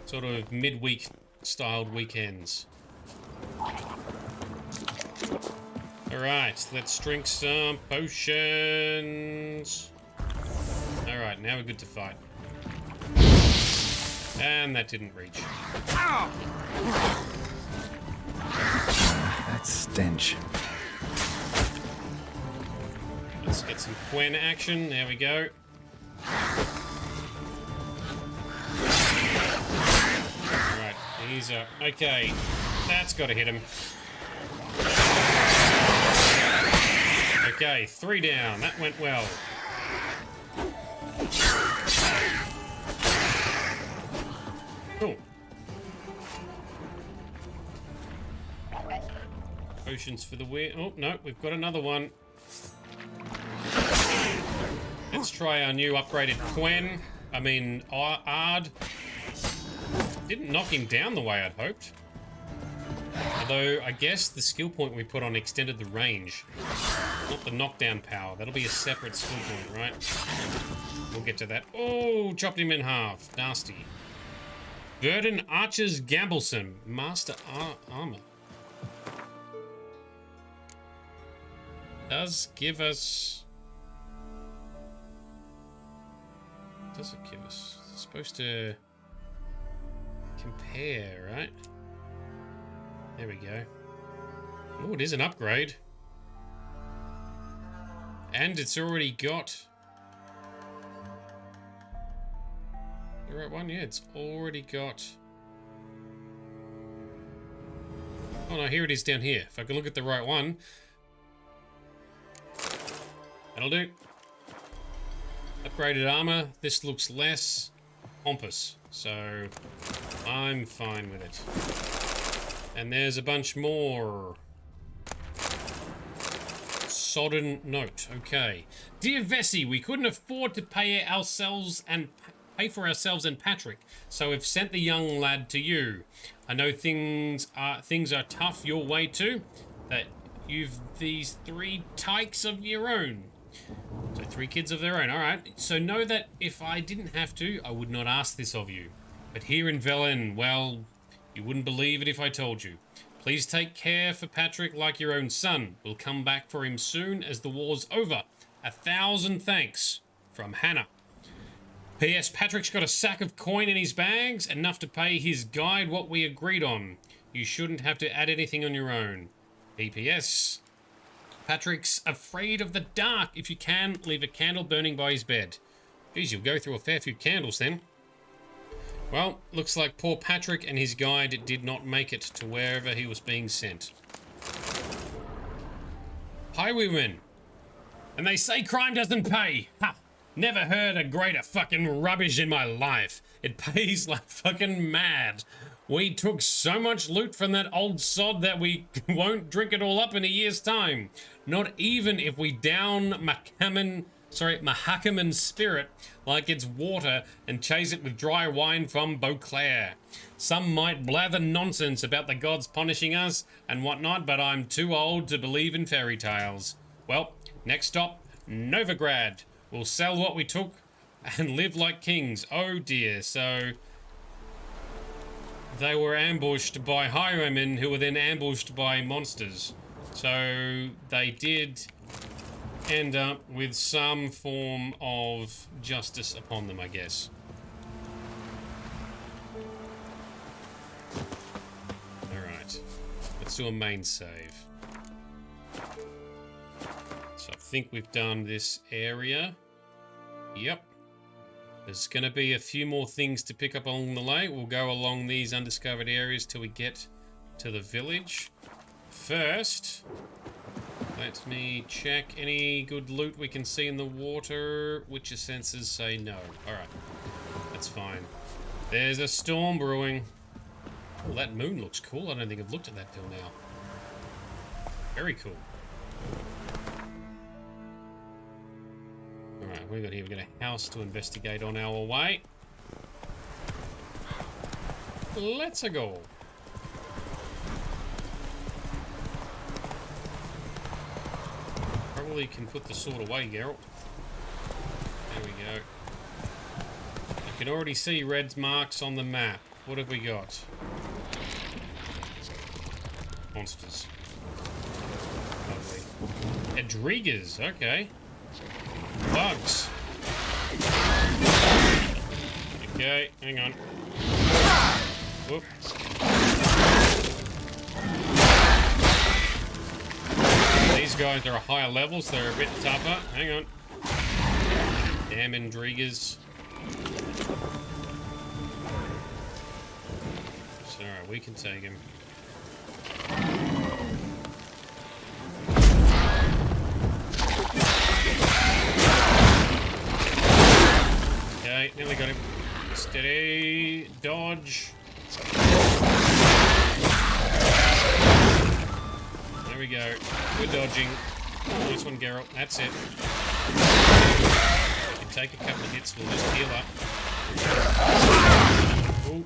sort of midweek styled weekends. Alright, let's drink some potions. Alright, now we're good to fight. And that didn't reach. That stench. Let's get some Quen action. There we go. Alright, he's up. Okay, that's got to hit him. Okay, 3 down. That went well. Cool. Potions for the win. Oh, no, we've got another one. Let's try our new upgraded Quen. I mean, Ard. Didn't knock him down the way I'd hoped. Although, I guess the skill point we put on extended the range. Not the knockdown power. That'll be a separate skill point, right? We'll get to that. Oh, chopped him in half. Nasty. Verdun Archer's Gamblesome. Master Armor. Does give us... What does it give us? It's supposed to compare, right? There we go. Oh, it is an upgrade. And it's already got... The right one? Yeah, it's already got... Oh no, here it is down here. If I can look at the right one... That'll do. Upgraded armor. This looks less pompous, so I'm fine with it. And there's a bunch more. Sodden note. Okay. Dear Vessi, we couldn't afford to pay for ourselves and Patrick, so we've sent the young lad to you. I know things are tough your way too. That you've these 3 tykes of your own. So 3 kids of their own. Alright. So know that if I didn't have to, I would not ask this of you. But here in Velen, well, you wouldn't believe it if I told you. Please take care for Patrick like your own son. We'll come back for him soon as the war's over. 1,000 thanks. From Hannah. P.S. Patrick's got a sack of coin in his bags, enough to pay his guide what we agreed on. You shouldn't have to add anything on your own. P.P.S. Patrick's afraid of the dark. If you can, leave a candle burning by his bed. Geez, you'll go through a fair few candles then. Well, looks like poor Patrick and his guide did not make it to wherever he was being sent. Highwaymen. And they say crime doesn't pay. Ha! Never heard a greater fucking rubbish in my life. It pays like fucking mad. We took so much loot from that old sod that we won't drink it all up in a year's time. Not even if we down Mahakaman's spirit like it's water and chase it with dry wine from Beauclair. Some might blather nonsense about the gods punishing us and whatnot, but I'm too old to believe in fairy tales. Well, next stop, Novigrad. We'll sell what we took and live like kings. Oh dear, so... They were ambushed by highwaymen who were then ambushed by monsters. So they did end up with some form of justice upon them, I guess. Alright, let's do a main save. So I think we've done this area. Yep. There's going to be a few more things to pick up along the way. We'll go along these undiscovered areas till we get to the village. First, let me check any good loot we can see in the water. Witcher senses say no. Alright, that's fine. There's a storm brewing. Oh, that moon looks cool. I don't think I've looked at that till now. Very cool. Alright, what we got here? We've got a house to investigate on our way. Let's go. Probably can put the sword away, Geralt. There we go. I can already see red marks on the map. What have we got? Monsters. Lovely. Edrigas, okay. Bugs. Okay, hang on. Whoop. These guys are a higher level, so they're a bit tougher. Hang on. Damn Endrigas. It's alright, we can take him. Okay, nearly got him. Steady. Dodge. There we go. Good dodging. Nice one, Geralt. That's it. We can take a couple of hits. We'll just heal up. Ooh.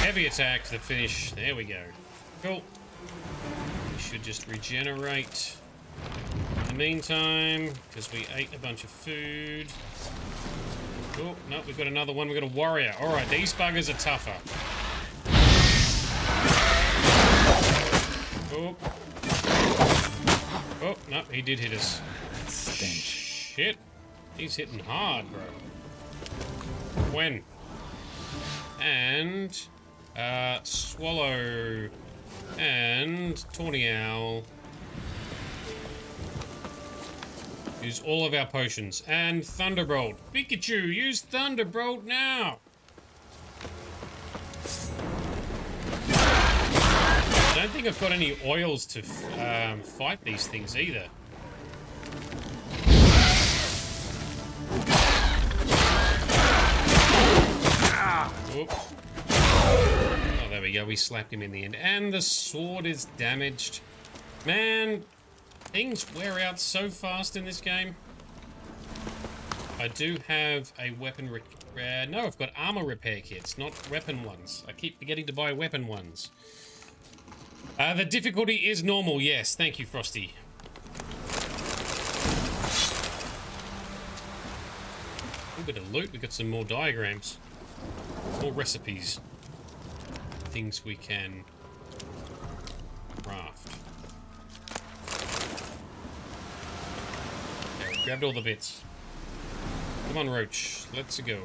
Heavy attack to the finish. There we go. Cool. We should just regenerate. In the meantime, because we ate a bunch of food. Oh, no, we've got another one. We've got a warrior. Alright, these buggers are tougher. Oh. Oh, no, he did hit us. Stench. Shit. He's hitting hard, bro. When? And... Swallow. And... Tawny Owl. Use all of our potions. And Thunderbolt. Pikachu, use Thunderbolt now! I don't think I've got any oils to fight these things either. Oops. Oh, there we go. We slapped him in the end. And the sword is damaged. Man, things wear out so fast in this game. I do have a weapon no, I've got armor repair kits, not weapon ones. I keep forgetting to buy weapon ones. The difficulty is normal, yes. Thank you, Frosty. A bit of loot. We've got some more diagrams. More recipes. Things we can craft. Okay, we grabbed all the bits. Come on, Roach. Let's go.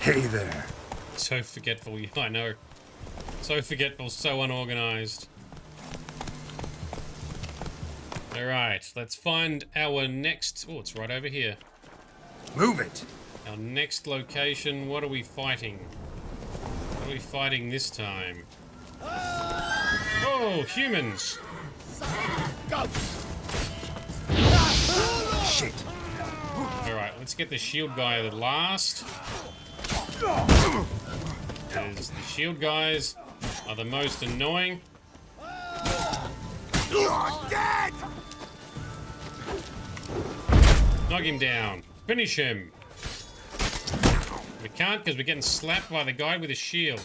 Hey there. So forgetful, I know. So forgetful, so unorganized. Alright, let's find our next... Oh, it's right over here. Move it! Our next location, what are we fighting? What are we fighting this time? Oh, humans! Shit! Alright, let's get the shield guy at last. Because the shield guys are the most annoying. Dead! Knock him down. Finish him. We can't because we're getting slapped by the guy with his shield.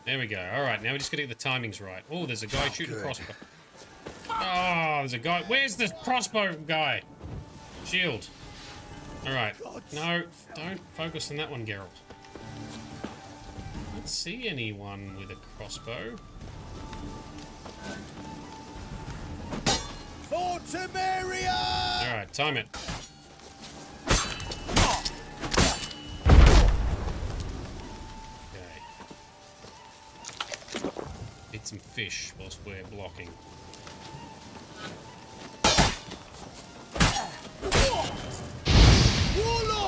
There we go. Alright, now we just gotta get the timings right. Oh, there's a guy shooting crossbow. Oh, there's a guy. Where's the crossbow guy? Shield. Alright. No, don't focus on that one, Geralt. I don't see anyone with a crossbow. Alright, time it. Okay. Eat some fish whilst we're blocking.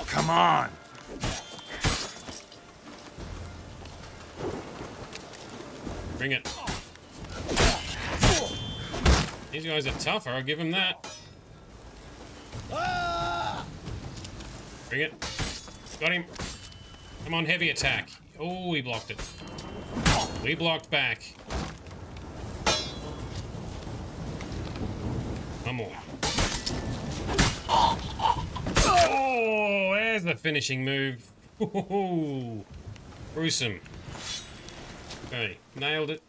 Come on! Bring it. These guys are tougher, I'll give him that. Bring it. Got him. Come on, heavy attack. Oh, we blocked it. We blocked back. One more. Oh, there's the finishing move. Ooh, gruesome. Okay, nailed it.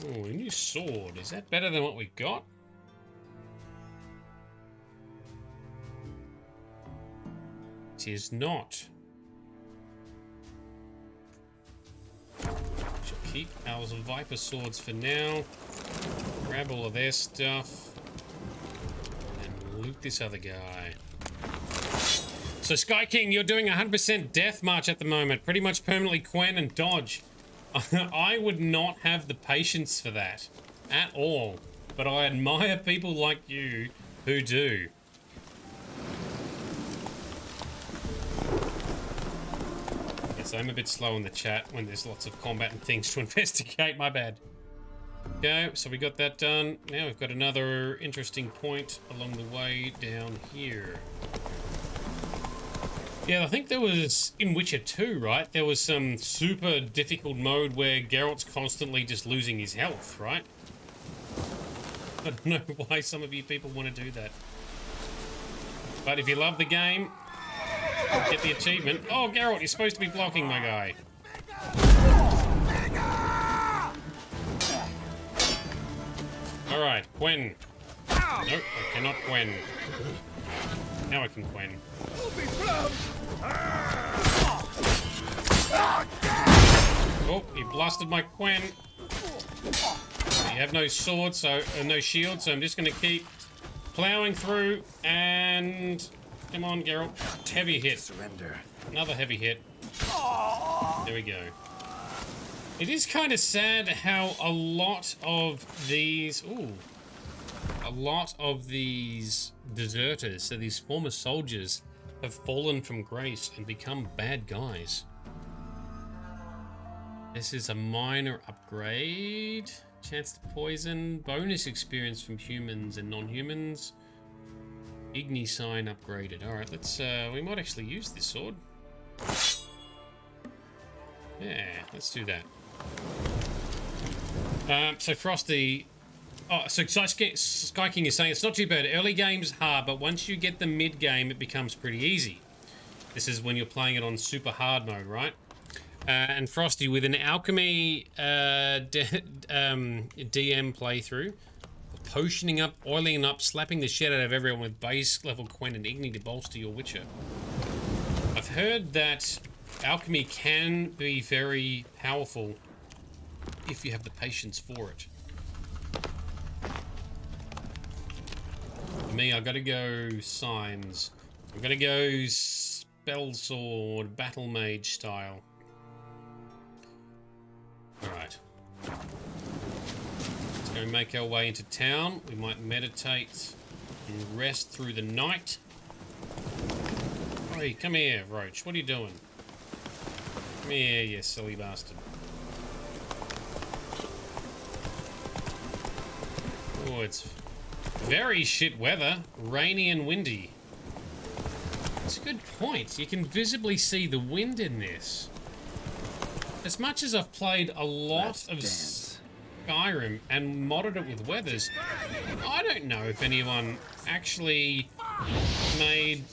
Oh, a new sword. Is that better than what we got? It is not. Shall keep our Viper swords for now. Grab all of their stuff. And loot this other guy. So Sky King, you're doing 100% deathmatch at the moment. Pretty much permanently Quen and dodge. I would not have the patience for that. At all. But I admire people like you who do. Yes, I'm a bit slow in the chat when there's lots of combat and things to investigate. My bad. Okay, so we got that done. Now we've got another interesting point along the way down here. Yeah, I think there was, in Witcher 2, right? There was some super difficult mode where Geralt's constantly just losing his health, right? I don't know why some of you people want to do that. But if you love the game, get the achievement. Oh, Geralt, you're supposed to be blocking, my guy. Alright, Quen. Nope, I cannot Quen. Now I can Quen. Oh, he blasted my Quen. You have no sword, so no shield, so I'm just going to keep plowing through. And come on, Geralt, heavy hit. Surrender. Another heavy hit. There we go. It is kind of sad how a lot of these, deserters, so these former soldiers, have fallen from grace and become bad guys. This is a minor upgrade. Chance to poison. Bonus experience from humans and non-humans. Igni sign upgraded. Alright, let's, we might actually use this sword. Yeah, let's do that. So Frosty... Oh, so Sky King is saying it's not too bad. Early game's hard, but once you get the mid-game, it becomes pretty easy. This is when you're playing it on super hard mode, right? And Frosty, with an alchemy DM playthrough, potioning up, oiling up, slapping the shit out of everyone with base level Quen and Igni to bolster your Witcher. I've heard that alchemy can be very powerful if you have the patience for it. For me, I gotta go signs. I'm gonna go spell sword, battle mage style. Alright. Let's go make our way into town. We might meditate and rest through the night. Hey, come here, Roach. What are you doing? Come here, you silly bastard. Oh, it's very shit weather. Rainy and windy. That's a good point. You can visibly see the wind in this. As much as I've played a lot of Skyrim and modded it with weathers, I don't know if anyone actually made...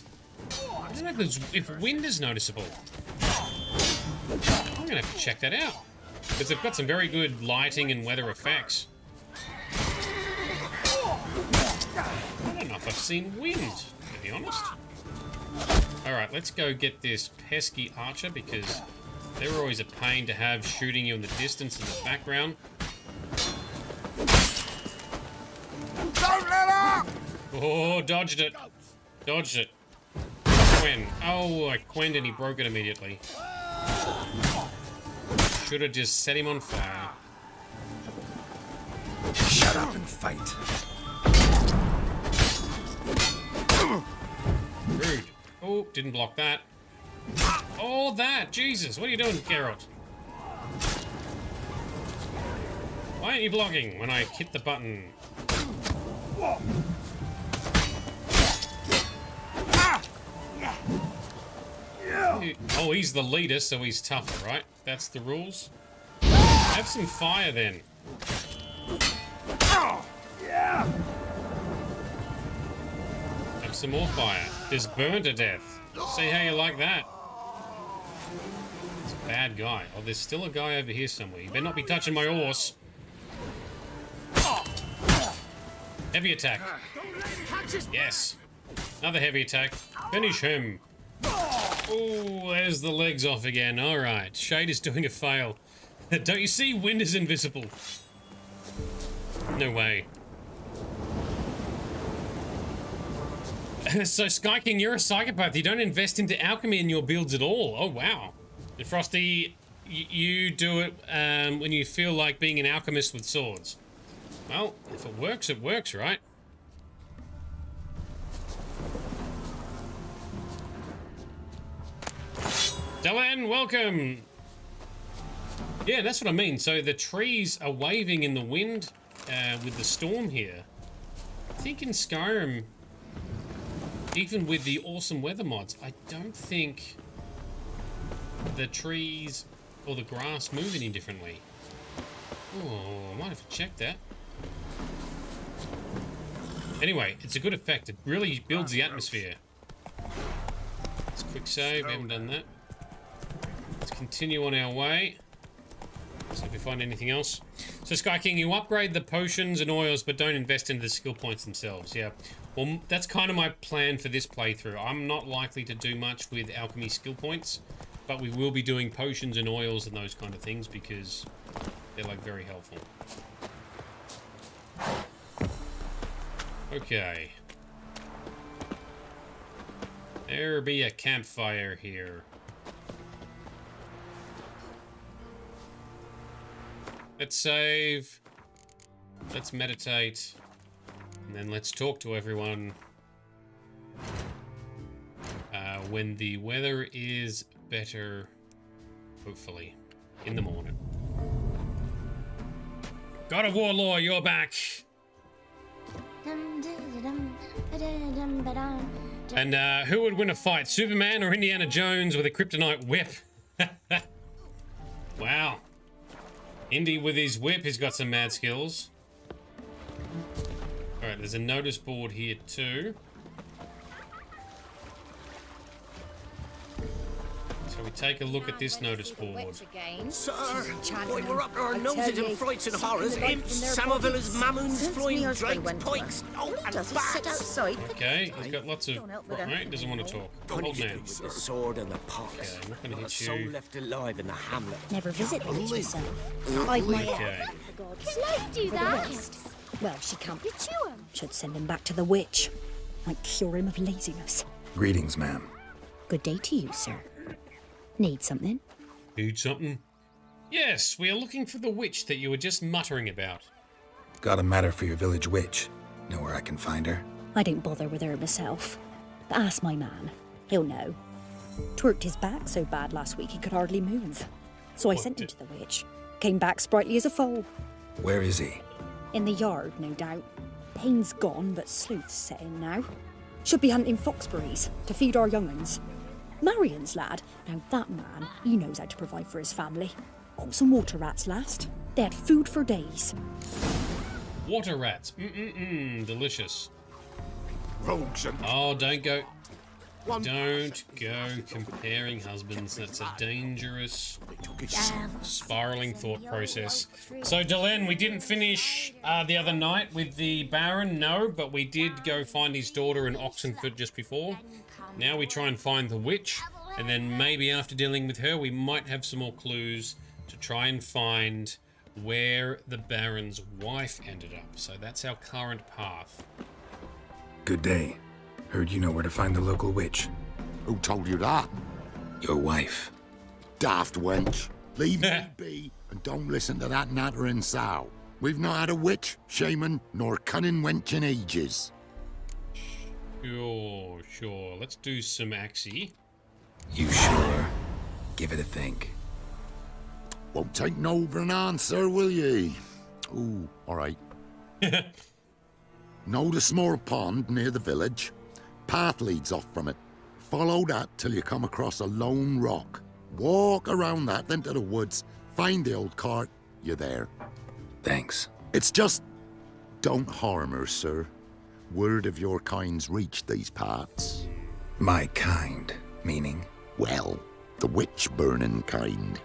I don't know if wind is noticeable. I'm gonna have to check that out. Because they've got some very good lighting and weather effects. I don't know if I've seen wind, to be honest. Alright, let's go get this pesky archer because they're always a pain to have shooting you in the distance in the background. Don't let up! Oh, dodged it. Dodged it. Quen. Oh, I Quen'd and he broke it immediately. Should have just set him on fire. Shut up and fight. Rude. Oh, didn't block that. Oh, that! Jesus, what are you doing, Geralt? Why aren't you blocking when I hit the button? Oh, he's the leader, so he's tougher, right? That's the rules. Have some fire then. Have some more fire. Just burn to death. See how you like that. It's a bad guy. Oh, there's still a guy over here somewhere. You better not be touching my horse. Heavy attack. Yes. Another heavy attack. Finish him. Oh, there's the legs off again. Alright. Shade is doing a fail. Don't you see? Wind is invisible. No way. So, Sky King, you're a psychopath. You don't invest into alchemy in your builds at all. Oh, wow. And Frosty, you do it when you feel like being an alchemist with swords. Well, if it works, right? Dylan, welcome! Yeah, that's what I mean. So the trees are waving in the wind with the storm here. I think in Skyrim, even with the awesome weather mods, I don't think the trees or the grass move any differently. Oh, I might have to check that. Anyway, it's a good effect. It really builds the atmosphere. Let's quick save. We haven't done that. Let's continue on our way. See if we find anything else. So, Sky King, you upgrade the potions and oils, but don't invest into the skill points themselves. Yeah. Well, that's kind of my plan for this playthrough. I'm not likely to do much with alchemy skill points, but we will be doing potions and oils and those kind of things because they're, like, very helpful. Okay. There be a campfire here. Let's save. Let's meditate. And then let's talk to everyone. When the weather is better, hopefully, in the morning. God of War lore, you're back. And who would win a fight, Superman or Indiana Jones with a kryptonite whip? Wow. Indy with his whip, he's got some mad skills. Alright, there's a notice board here too. So we take a look at this notice board. Sir, boy, we're up to our noses in frights and horrors. Imps, Samovillas, Mammons, flying drakes, pikes, and bats. Okay, he's got lots of... Right, doesn't want to talk. Old man. With the sword and the pox. Okay, I'm not going to hit soul you. left alive in the hamlet. Never visit the witch myself. I've my Okay. Can I do that? Well, she can't be Should send him back to the witch. Might cure him of laziness. Greetings, ma'am. Good day to you, sir. Need something? Need something? Yes, we are looking for the witch that you were just muttering about. Got a matter for your village witch. Know where I can find her? I don't bother with her myself. But ask my man. He'll know. Twerked his back so bad last week he could hardly move. So I sent him to the witch. Came back sprightly as a foal. Where is he? In the yard, no doubt. Pain's gone, but sleuth's set in now. Should be hunting foxberries to feed our young'uns. Marion's lad. Now that man, he knows how to provide for his family. Got some water rats last. They had food for days. Water rats. Delicious. Rogues and... Oh, don't go comparing husbands. That's a dangerous, spiraling thought process. So, Delenn, we didn't finish the other night with the Baron, no, but we did go find his daughter in Oxenford just before. Now we try and find the witch, and then maybe after dealing with her, we might have some more clues to try and find where the Baron's wife ended up. So that's our current path. Good day. Heard you know where to find the local witch. Who told you that? Your wife. Daft wench. Leave me be and don't listen to that nattering sow. We've not had a witch, shaman, nor cunning wench in ages. Sure. Let's do some Axie. You sure? Give it a think. Won't take no for an answer, will ye? Ooh, all right. Know the small pond near the village? Path leads off from it. Follow that till you come across a lone rock. Walk around that, then to the woods. Find the old cart. You're there. Thanks. It's just... don't harm her, sir. Word of your kind's reached these parts. My kind, meaning? Well, the witch-burning kind.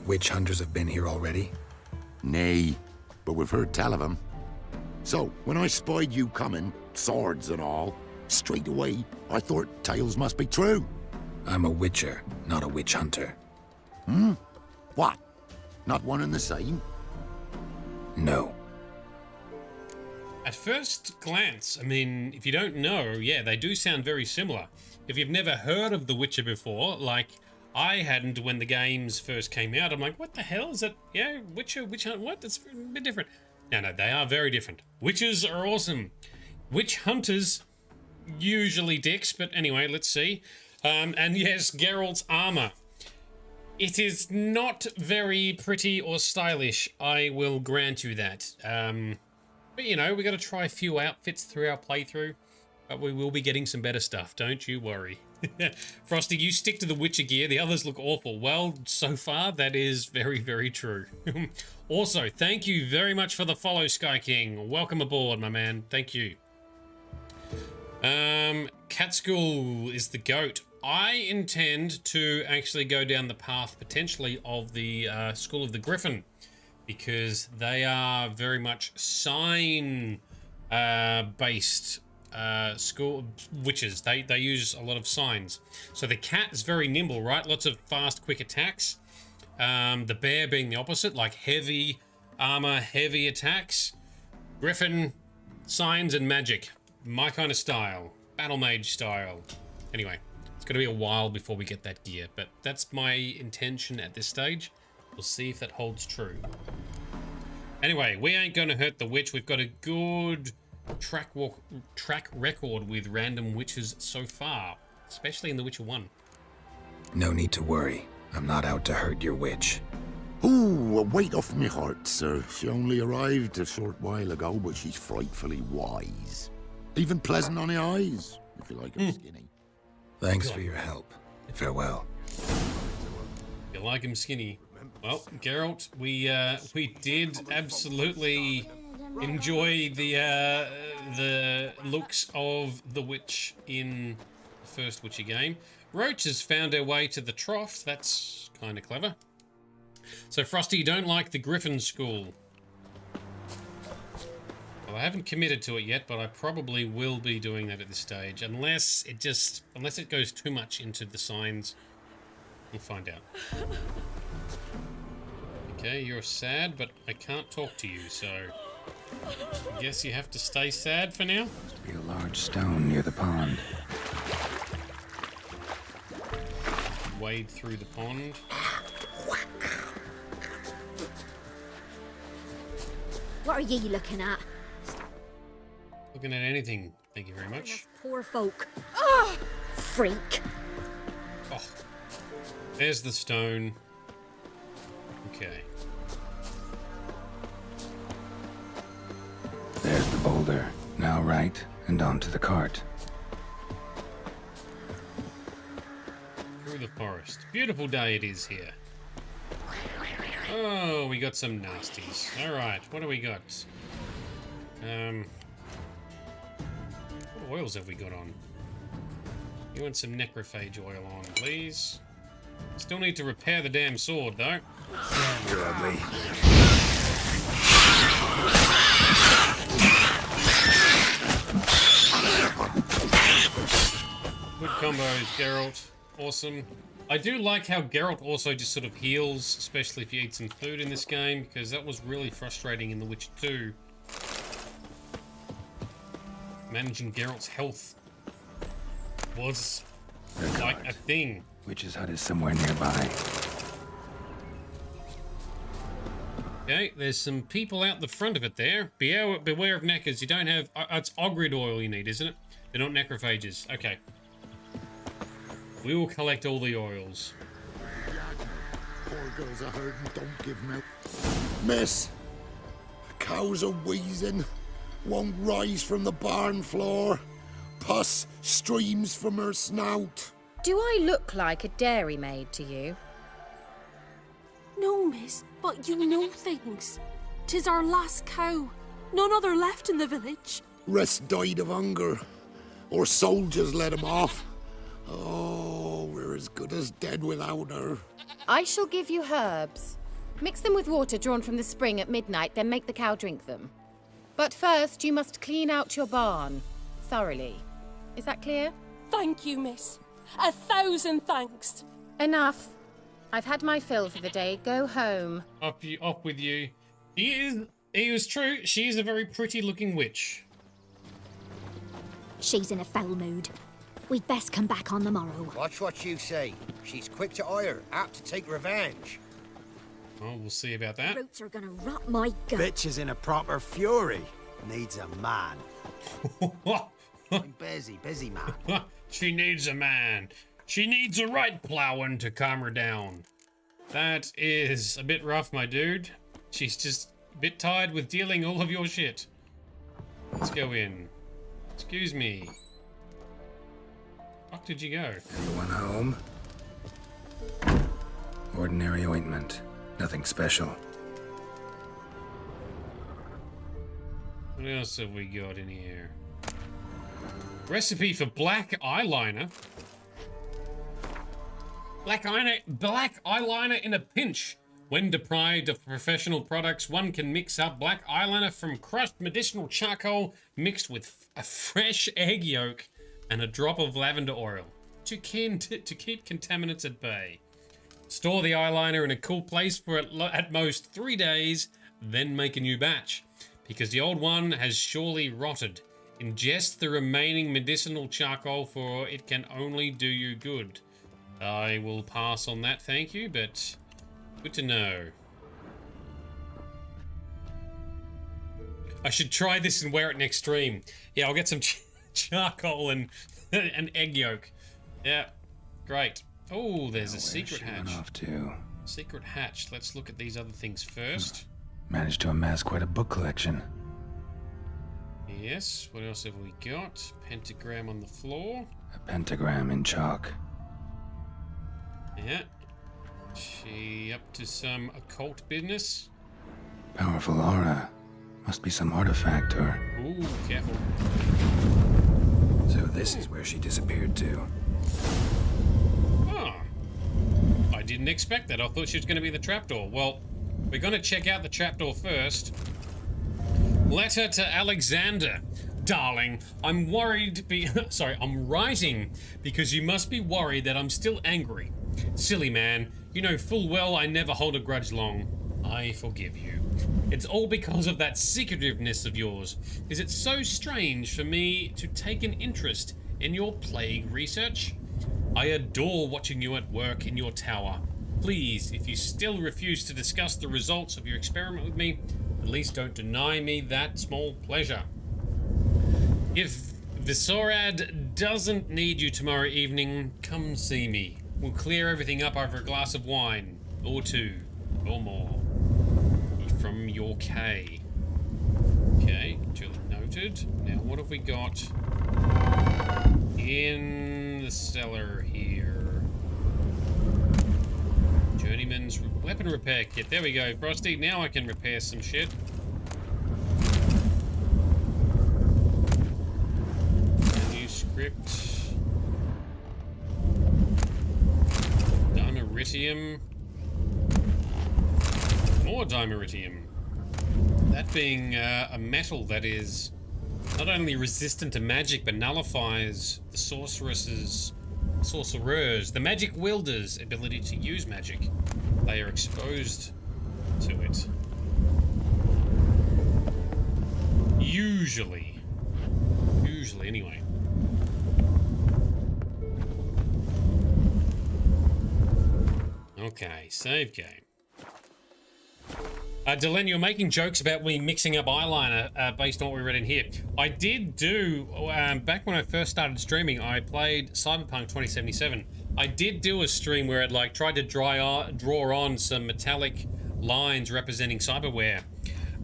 Witch hunters have been here already? Nay, but we've heard tell of them. So, when I spied you coming, swords and all, straight away, I thought tales must be true. I'm a witcher, not a witch hunter. Hmm? What? Not one and the same? No. At first glance, I mean, if you don't know, yeah, they do sound very similar. If you've never heard of The Witcher before, like I hadn't when the games first came out, I'm like, what the hell is it? Yeah, Witcher, Witch Hunt, what? That's a bit different. No, they are very different. Witches are awesome. Witch hunters, usually dicks, but anyway, let's see. And yes, Geralt's armor. It is not very pretty or stylish, I will grant you that. But you know, we got to try a few outfits through our playthrough, but we will be getting some better stuff, don't you worry. Frosty, you stick to the Witcher gear, the others look awful. Well, so far, that is very, very true. Also, thank you very much for the follow, Sky King. Welcome aboard, my man. Thank you. Cat School is the goat. I intend to actually go down the path, potentially, of the School of the Griffin, because they are very much sign-based school witches. They use a lot of signs. So the cat is very nimble, right? Lots of fast, quick attacks. The bear being the opposite, like heavy armor, heavy attacks. Griffin, signs and magic. My kind of style. Battle mage style. Anyway, it's going to be a while before we get that gear, but that's my intention at this stage. We'll see if that holds true. Anyway, we ain't going to hurt the witch. We've got a good track record with random witches so far, especially in The Witcher 1. No need to worry. I'm not out to hurt your witch. Ooh, a weight off me heart, sir. She only arrived a short while ago, but she's frightfully wise. Even pleasant on the eyes, if you like him skinny. Thanks for your help. Farewell. You like him skinny. Well, Geralt, we did absolutely enjoy the looks of the witch in the first Witcher game. Roach has found her way to the trough. That's kind of clever. So, Frosty, you don't like the Griffin School? Well, I haven't committed to it yet, but I probably will be doing that at this stage, unless it goes too much into the signs. We'll find out. Okay, you're sad, but I can't talk to you, so I guess you have to stay sad for now. Must be a large stone near the pond. Wade through the pond. What are ye looking at? Looking at anything. Thank you very much. Poor folk. Oh, freak. Oh, there's the stone. Okay. There's the boulder. Now right, and onto the cart. Through the forest. Beautiful day it is here. Oh, we got some nasties. Alright, what do we got? What oils have we got on? You want some necrophage oil on, please? Still need to repair the damn sword, though. You're ugly. Good combos, Geralt. Awesome. I do like how Geralt also just sort of heals, especially if you eat some food in this game, because that was really frustrating in The Witcher 2. Managing Geralt's health was like a thing. Witch's hut is somewhere nearby. Okay, there's some people out the front of it there. Beware of neckers. You don't have... it's Ogrid oil you need, isn't it? They're not necrophages. Okay. We will collect all the oils. poor girls are hurting. Don't give milk. Miss, cows are wheezing. Won't rise from the barn floor. Pus streams from her snout. Do I look like a dairymaid to you? No, miss, but you know things. 'Tis our last cow. None other left in the village. Rest died of hunger. Or soldiers let him off. Oh, we're as good as dead without her. I shall give you herbs. Mix them with water drawn from the spring at midnight, then make the cow drink them. But first, you must clean out your barn thoroughly. Is that clear? Thank you, miss. 1,000 thanks. Enough. I've had my fill for the day. Go home. Off with you. He was true. She is a very pretty looking witch. She's in a foul mood. We'd best come back on the morrow. Watch what you say. She's quick to ire, apt to take revenge. Oh, we'll see about that. Roots are gonna rot my gut. Bitch is in a proper fury. Needs a man. I'm busy man. She needs a man. She needs a right plowing to calm her down. That is a bit rough, my dude. She's just a bit tired with dealing all of your shit. Let's go in. Excuse me. Fuck did you go? Anyone home? Ordinary ointment. Nothing special. What else have we got in here? Recipe for black eyeliner. Black eyeliner in a pinch. When deprived of professional products, one can mix up black eyeliner from crushed medicinal charcoal mixed with a fresh egg yolk and a drop of lavender oil to keep contaminants at bay. Store the eyeliner in a cool place for at most 3 days, then make a new batch, because the old one has surely rotted. Ingest the remaining medicinal charcoal, for it can only do you good. I will pass on that, thank you, but good to know. I should try this and wear it next stream. Yeah, I'll get some charcoal and an egg yolk. Yeah, great. Oh, there's a secret hatch. Off to. Secret hatch. Let's look at these other things first. Managed to amass quite a book collection. Yes, what else have we got? Pentagram on the floor. A pentagram in chalk. Yeah. She up to some occult business? Powerful aura. Must be some artifact or... Ooh, careful. So this is where she disappeared to. Oh. I didn't expect that. I thought she was going to be the trapdoor. Well, we're going to check out the trapdoor first. Letter to Alexander. Darling, I'm worried I'm writing because you must be worried that I'm still angry. Silly man, you know full well I never hold a grudge long. I forgive you. It's all because of that secretiveness of yours. Is it so strange for me to take an interest in your plague research? I adore watching you at work in your tower. Please, if you still refuse to discuss the results of your experiment with me, at least don't deny me that small pleasure. If Visorad doesn't need you tomorrow evening, come see me. We'll clear everything up over a glass of wine, or two, or more. From your K. Okay, duly noted. Now what have we got in the cellar here? Journeyman's weapon repair kit. There we go, Frosty. Now I can repair some shit. Manuscript. Dimeritium. More dimeritium. That being a metal that is not only resistant to magic but nullifies the sorcerers, the magic wielder's ability to use magic. They are exposed to it. Usually anyway. Okay, save game. Dylan, you're making jokes about me mixing up eyeliner based on what we read in here. I did do, back when I first started streaming, I played Cyberpunk 2077 I did do a stream where it like tried to draw on some metallic lines representing cyberware.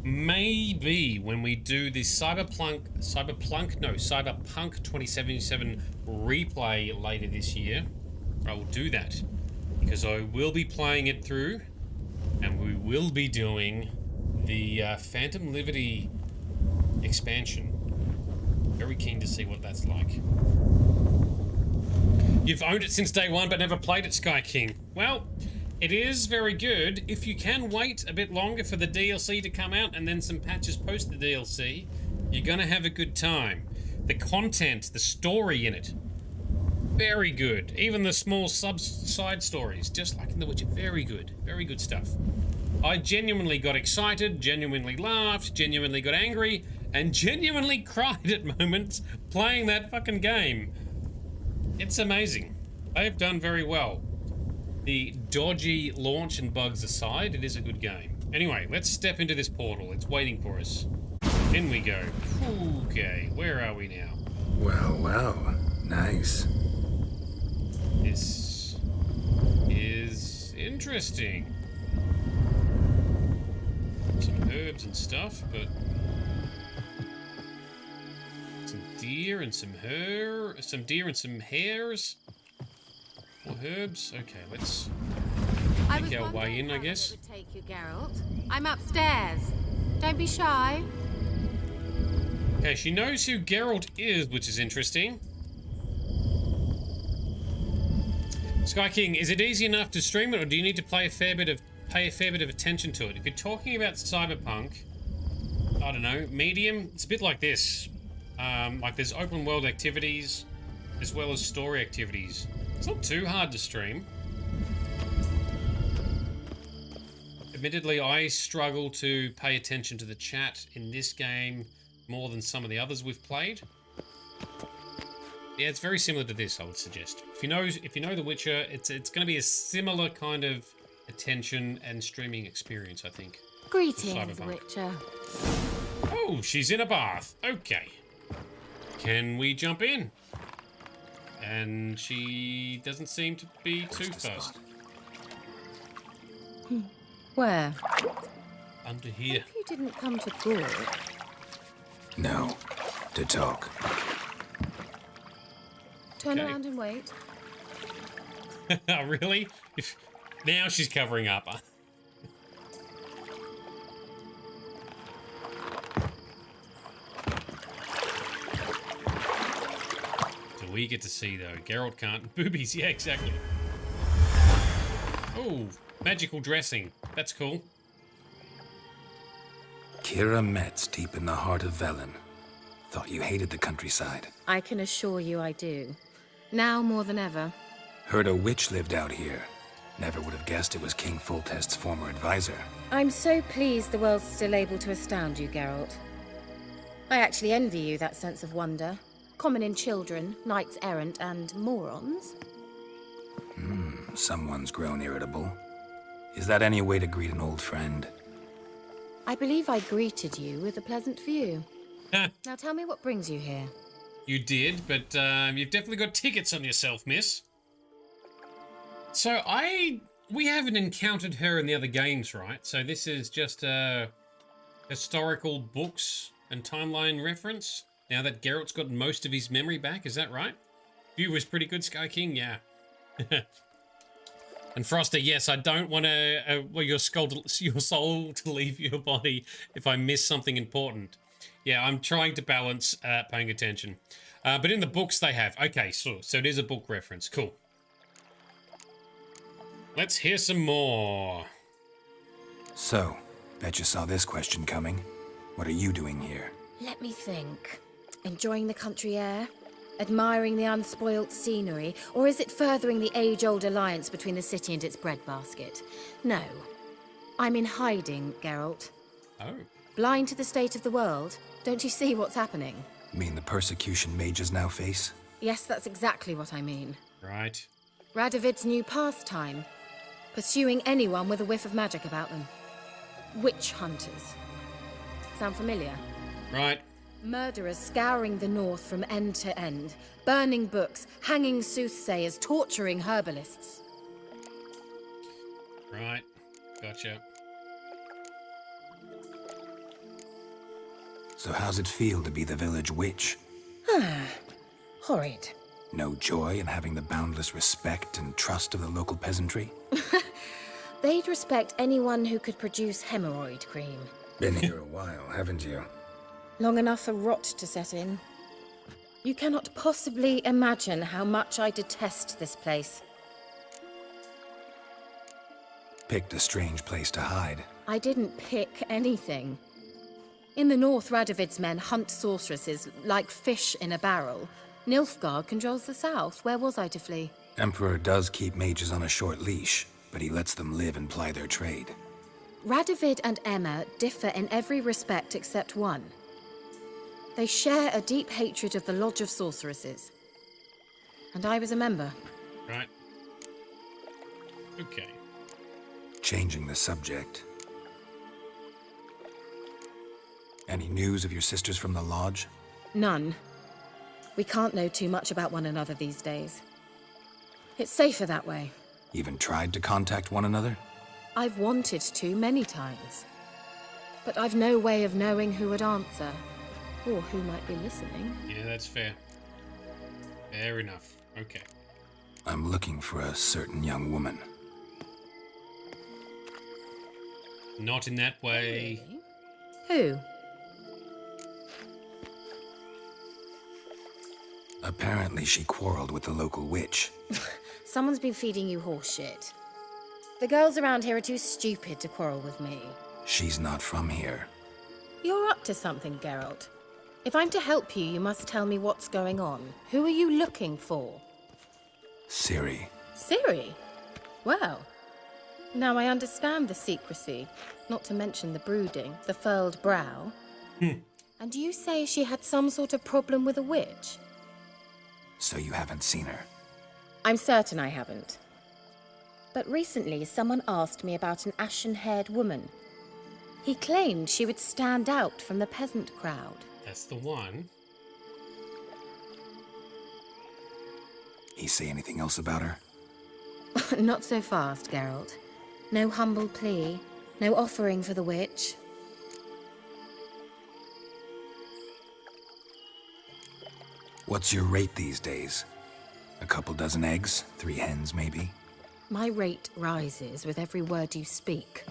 Maybe when we do this Cyberpunk 2077 replay later this year, I will do that because I will be playing it through, and we will be doing the Phantom Liberty expansion. Very keen to see what that's like. You've owned it since day one but never played it, Sky King. Well, it is very good. If you can wait a bit longer for the DLC to come out and then some patches post the DLC, you're gonna have a good time. The content, the story in it, very good. Even the small side stories, just like in The Witcher, very good stuff. I genuinely got excited, genuinely laughed, genuinely got angry, and genuinely cried at moments playing that fucking game. It's amazing. They've done very well. The dodgy launch and bugs aside, it is a good game. Anyway, let's step into this portal. It's waiting for us. In we go. Okay, where are we now? Well, well. Nice. This is interesting. Some herbs and stuff, but some deer and some hares. More herbs. Okay, let's make our way in, I guess. Would take you, Geralt. I'm upstairs. Don't be shy. Okay, she knows who Geralt is, which is interesting. Sky King, is it easy enough to stream it, or do you need to pay a fair bit of attention to it? If you're talking about Cyberpunk, I don't know, medium. It's a bit like this. Like there's open world activities as well as story activities. It's not too hard to stream. Admittedly, I struggle to pay attention to the chat in this game more than some of the others we've played. Yeah, it's very similar to this, I would suggest. If you know The Witcher, it's going to be a similar kind of attention and streaming experience, I think. Greetings, Witcher. Oh, she's in a bath. Okay. Can we jump in? And she doesn't seem to be too fussed. Where? Under here. You didn't come to talk. No, to talk. Turn around and wait. Really? Now she's covering up. So we get to see, though. Geralt can't. Boobies, yeah, exactly. Oh, magical dressing. That's cool. Kira Metz deep in the heart of Velen. Thought you hated the countryside. I can assure you I do. Now more than ever. Heard a witch lived out here. Never would have guessed it was King Foltest's former advisor. I'm so pleased the world's still able to astound you, Geralt. I actually envy you that sense of wonder. Common in children, knights errant, and morons. Someone's grown irritable. Is that any way to greet an old friend? I believe I greeted you with a pleasant view. Now tell me what brings you here. You did, but you've definitely got tickets on yourself, miss. So we haven't encountered her in the other games, right? So this is just a historical books and timeline reference. Now that Geralt's got most of his memory back, is that right? View was pretty good, Sky King, yeah. And Froster, yes, I don't want to your soul to leave your body if I miss something important. Yeah, I'm trying to balance paying attention. But in the books they have. Okay, so it is a book reference. Cool. Let's hear some more. So, bet you saw this question coming. What are you doing here? Let me think. Enjoying the country air? Admiring the unspoilt scenery? Or is it furthering the age-old alliance between the city and its breadbasket? No. I'm in hiding, Geralt. Oh. Blind to the state of the world? Don't you see what's happening? Mean the persecution mages now face? Yes, that's exactly what I mean. Right. Radovid's new pastime. Pursuing anyone with a whiff of magic about them. Witch hunters. Sound familiar? Right. Murderers scouring the north from end to end, burning books, hanging soothsayers, torturing herbalists. Right. Gotcha. So how's it feel to be the village witch? Horrid. No joy in having the boundless respect and trust of the local peasantry? They'd respect anyone who could produce hemorrhoid cream. Been here a while, haven't you? Long enough for rot to set in. You cannot possibly imagine how much I detest this place. Picked a strange place to hide. I didn't pick anything. In the north, Radovid's men hunt sorceresses like fish in a barrel. Nilfgaard controls the south. Where was I to flee? Emperor does keep mages on a short leash, but he lets them live and ply their trade. Radovid and Emma differ in every respect except one. They share a deep hatred of the Lodge of Sorceresses. And I was a member. Right. Okay. Changing the subject. Any news of your sisters from the lodge? None. We can't know too much about one another these days. It's safer that way. Even tried to contact one another? I've wanted to many times. But I've no way of knowing who would answer. Or who might be listening. Yeah, that's fair. Fair enough. Okay. I'm looking for a certain young woman. Not in that way. Who? Apparently she quarreled with the local witch. Someone's been feeding you horse shit. The girls around here are too stupid to quarrel with me. She's not from here. You're up to something, Geralt. If I'm to help you, you must tell me what's going on. Who are you looking for? Ciri. Ciri? Well, now I understand the secrecy, not to mention the brooding, the furled brow. And you say she had some sort of problem with a witch? So you haven't seen her? I'm certain I haven't. But recently, someone asked me about an ashen-haired woman. He claimed she would stand out from the peasant crowd. That's the one. He say anything else about her? Not so fast, Geralt. No humble plea, no offering for the witch. What's your rate these days? A couple dozen eggs? 3 hens, maybe? My rate rises with every word you speak.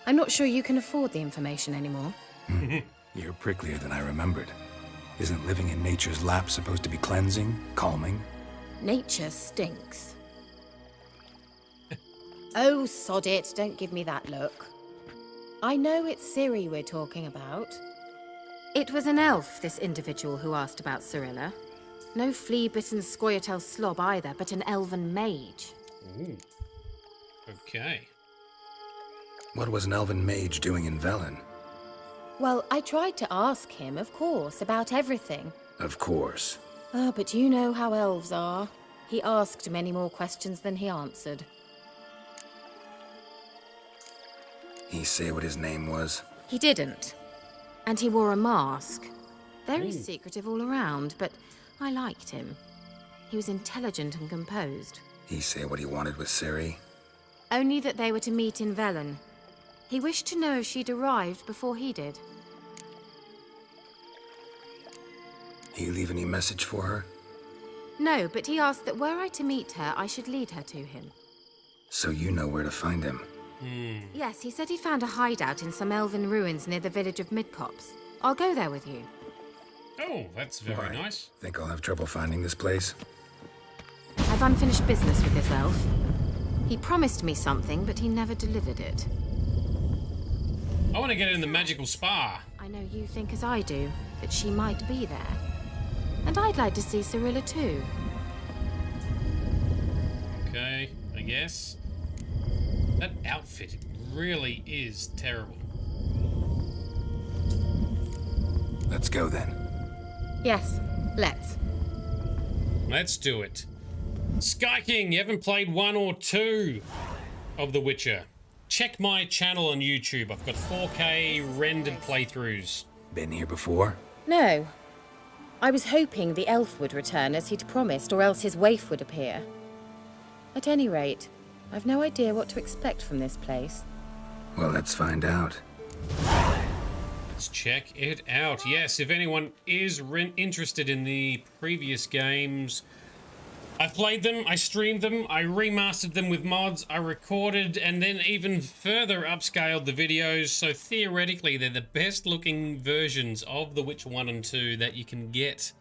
I'm not sure you can afford the information anymore. You're pricklier than I remembered. Isn't living in nature's lap supposed to be cleansing, calming? Nature stinks. Oh, sod it, don't give me that look. I know it's Ciri we're talking about. It was an elf, this individual who asked about Cirilla. No flea-bitten Scoia'tael slob either, but an elven mage. Ooh. Okay. What was an elven mage doing in Velen? Well, I tried to ask him, of course, about everything. Of course. But you know how elves are. He asked many more questions than he answered. He say what his name was? He didn't. And he wore a mask. Very secretive all around, but I liked him. He was intelligent and composed. He say what he wanted with Ciri? Only that they were to meet in Velen. He wished to know if she'd arrived before he did. He leave any message for her? No, but he asked that were I to meet her, I should lead her to him. So you know where to find him? Yes, he said he'd found a hideout in some elven ruins near the village of Midcopse. I'll go there with you. Oh, that's very nice. Think I'll have trouble finding this place? I've unfinished business with this elf. He promised me something, but he never delivered it. I want to get in the magical spa. I know you think as I do, that she might be there. And I'd like to see Cirilla too. Okay, I guess. That outfit really is terrible. Let's go then. Yes, let's. Let's do it. Sky King, you haven't played 1 or 2 of The Witcher. Check my channel on YouTube. I've got 4K rendered playthroughs. Been here before? No. I was hoping the elf would return as he'd promised, or else his waif would appear. At any rate, I've no idea what to expect from this place. Well, let's find out. Let's check it out. Yes, if anyone is interested in the previous games, I played them, I streamed them, I remastered them with mods, I recorded and then even further upscaled the videos, so theoretically they're the best looking versions of The Witcher 1 and 2 that you can get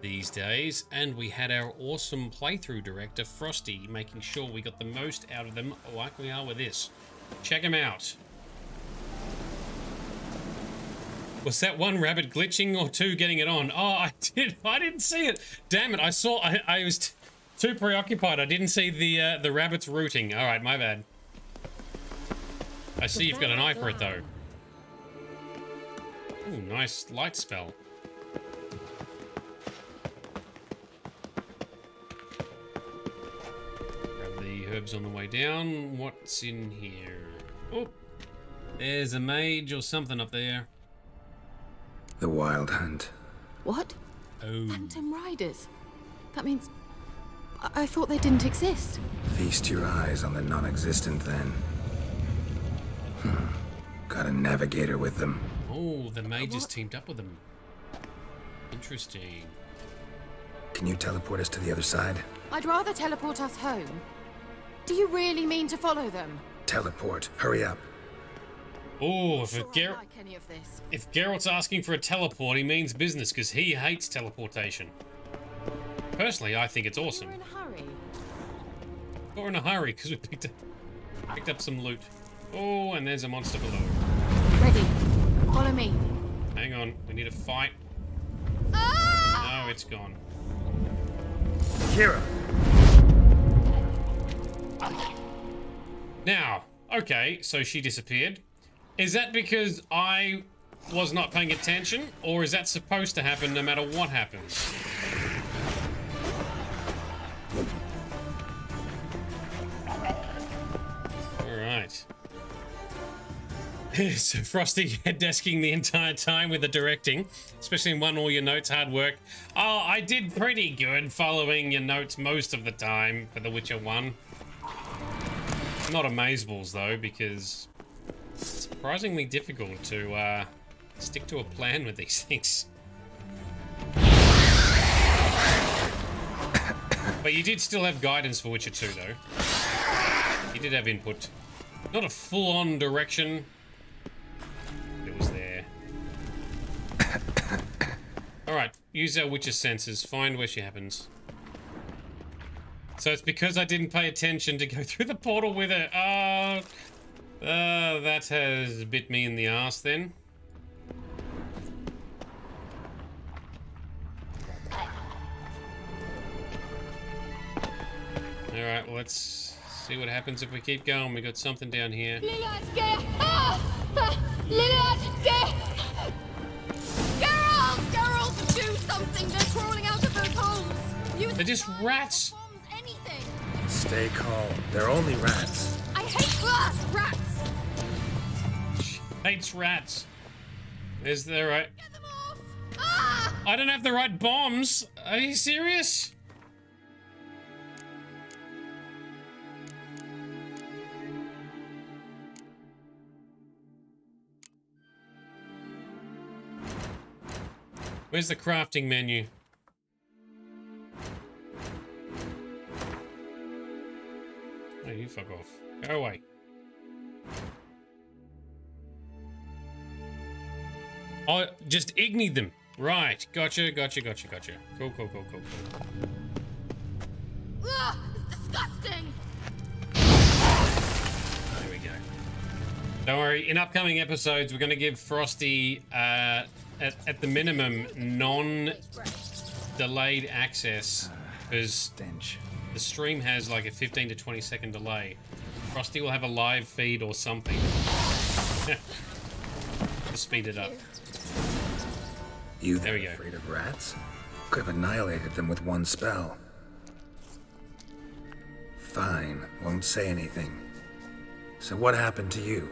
these days, and we had our awesome playthrough director, Frosty, making sure we got the most out of them like we are with this. Check them out. Was that one rabbit glitching or two getting it on? Oh, I didn't see it. Damn it, I was too preoccupied. I didn't see the rabbits rooting. All right, my bad. I see you've got an eye for it though. Ooh, nice light spell. Grab the herbs on the way down. What's in here? Oh, there's a mage or something up there. The Wild Hunt. What? Oh. Phantom Riders? That means... I thought they didn't exist. Feast your eyes on the non-existent then. Got a navigator with them. Oh, the mage has teamed up with them. Interesting. Can you teleport us to the other side? I'd rather teleport us home. Do you really mean to follow them? Teleport. Hurry up. Oh, if if Geralt's asking for a teleport, he means business, because he hates teleportation. Personally, I think it's awesome. We're in a hurry. We're in a hurry, because we picked up some loot. Oh, and there's a monster below. Ready. Follow me. Hang on, we need a fight. Ah! No, it's gone. Kira! Now, okay, so she disappeared. Is that because I was not paying attention, or is that supposed to happen no matter what happens? Alright. So Frosty head desking the entire time with the directing, especially in all your notes, hard work. Oh, I did pretty good following your notes most of the time for The Witcher 1. Not amazeballs though, because it's surprisingly difficult to stick to a plan with these things. But you did still have guidance for Witcher 2 though. You did have input. Not a full-on direction. It was there. Alright, use our Witcher senses. Find where she happens. So it's because I didn't pay attention to go through the portal with her. That has bit me in the ass then. Alright, well, let's see what happens if we keep going. We got something down here. Geralt, do something! They're crawling out of those holes! They're just rats! Stay calm. They're only rats. I hate rats! She hates rats. Is there right? Get them off! I don't have the right bombs. Are you serious? Where's the crafting menu? Oh, you fuck off. Go away. Oh, just ignite them. Right. Gotcha. Cool. Ugh, it's disgusting! There we go. Don't worry, in upcoming episodes, we're going to give Frosty, at the minimum, non-delayed access, because the stream has like a 15 to 20 second delay. Frosty will have a live feed or something to speed it up. There we go. Afraid of rats? Could have annihilated them with one spell. Fine, won't say anything. So what happened to you?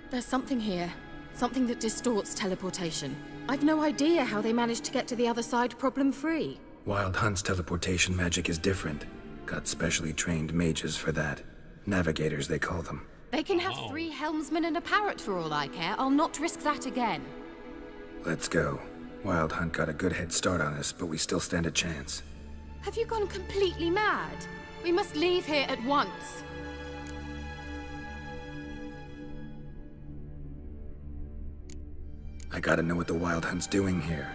There's something here. Something that distorts teleportation. I've no idea how they managed to get to the other side problem-free. Wild Hunt's teleportation magic is different. Got specially trained mages for that. Navigators, they call them. They can have 3 helmsmen and a parrot for all I care. I'll not risk that again. Let's go. Wild Hunt got a good head start on us, but we still stand a chance. Have you gone completely mad? We must leave here at once. I gotta know what the Wild Hunt's doing here.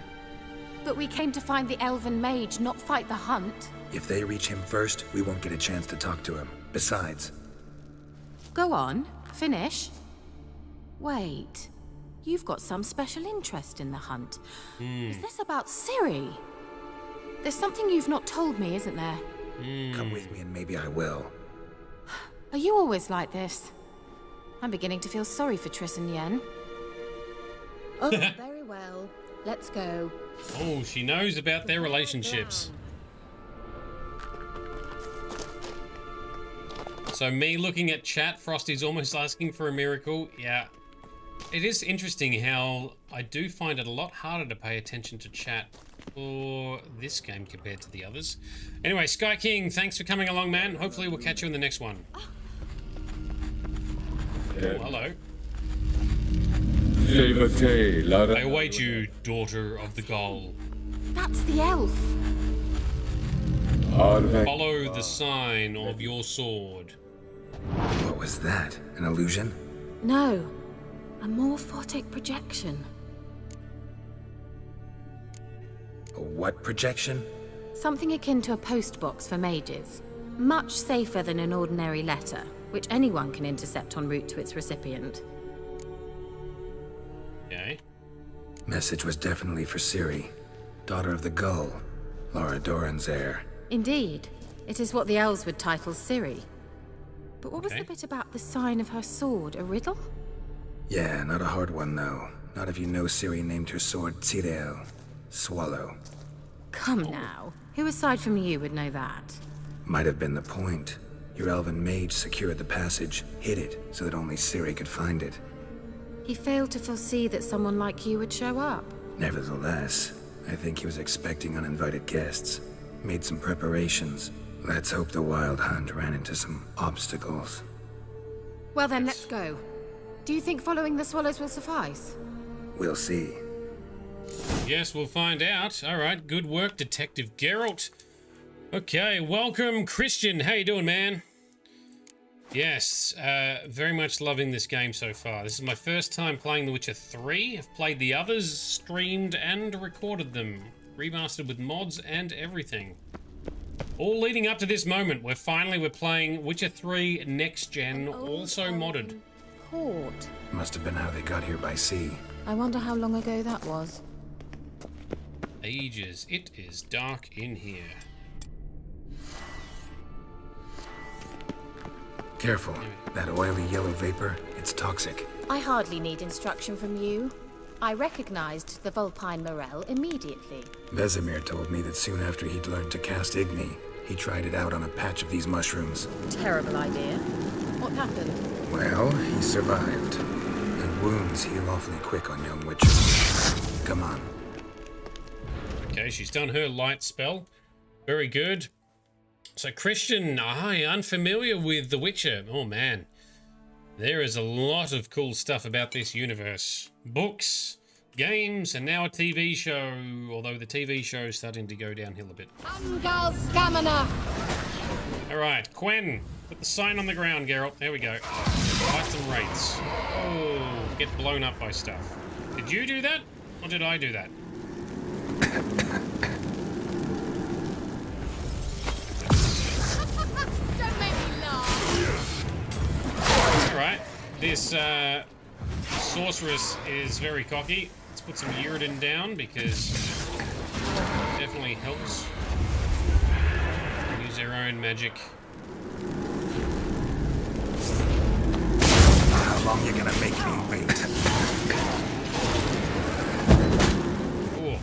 But we came to find the elven mage, not fight the hunt. If they reach him first, we won't get a chance to talk to him. Besides... Go on, finish. Wait, you've got some special interest in the hunt. Is this about Ciri? There's something you've not told me, isn't there? Come with me and maybe I will. Are you always like this? I'm beginning to feel sorry for Triss and Yen. Oh, very well. Let's go. Oh, she knows about their relationships. So me looking at chat, Frosty's almost asking for a miracle. Yeah. It is interesting how I do find it a lot harder to pay attention to chat for this game compared to the others. Anyway, Sky King, thanks for coming along, man. Hopefully we'll catch you in the next one. Oh, hello. I await you, daughter of the Gull. That's the elf. Follow the sign of your sword. What was that? An illusion? No, a morphotic projection. A what projection? Something akin to a postbox for mages. Much safer than an ordinary letter, which anyone can intercept en route to its recipient. Okay. Message was definitely for Ciri, daughter of the Gull, Laura Doran's heir. Indeed. It is what the elves would title Ciri. But what was the bit about the sign of her sword? A riddle? Yeah, not a hard one, though. Not if you know Ciri named her sword Tirel, Swallow. Come now. Who aside from you would know that? Might have been the point. Your elven mage secured the passage, hid it, so that only Ciri could find it. He failed to foresee that someone like you would show up. Nevertheless, I think he was expecting uninvited guests. Made some preparations. Let's hope the Wild Hunt ran into some obstacles. Well then, let's go. Do you think following the swallows will suffice? We'll see. Yes, we'll find out. All right, good work, Detective Geralt. Okay, welcome, Christian. How you doing, man? Yes, very much loving this game so far. This is my first time playing The Witcher 3. I've played the others, streamed and recorded them. Remastered with mods and everything. All leading up to this moment where finally we're playing Witcher 3 Next Gen, also modded. Port. Must have been how they got here by sea. I wonder how long ago that was. Ages. It is dark in here. Careful. That oily yellow vapor, it's toxic. I hardly need instruction from you. I recognized the Vulpine Morel immediately. Vesemir told me that soon after he'd learned to cast Igni, he tried it out on a patch of these mushrooms. Terrible idea. What happened? Well, he survived. And wounds heal awfully quick on young witches. Come on. Okay, she's done her light spell. Very good. So Christian, unfamiliar with The Witcher. Oh man. There is a lot of cool stuff about this universe. Books, games, and now a TV show. Although the TV show is starting to go downhill a bit. Alright, Quen. Put the sign on the ground, Geralt. There we go. Fight some wraiths. Oh, get blown up by stuff. Did you do that? Or did I do that? Don't make me laugh. Alright. This sorceress is very cocky. Let's put some Uridan down because it definitely helps. Use their own magic. How long you gonna make me wait? Ooh.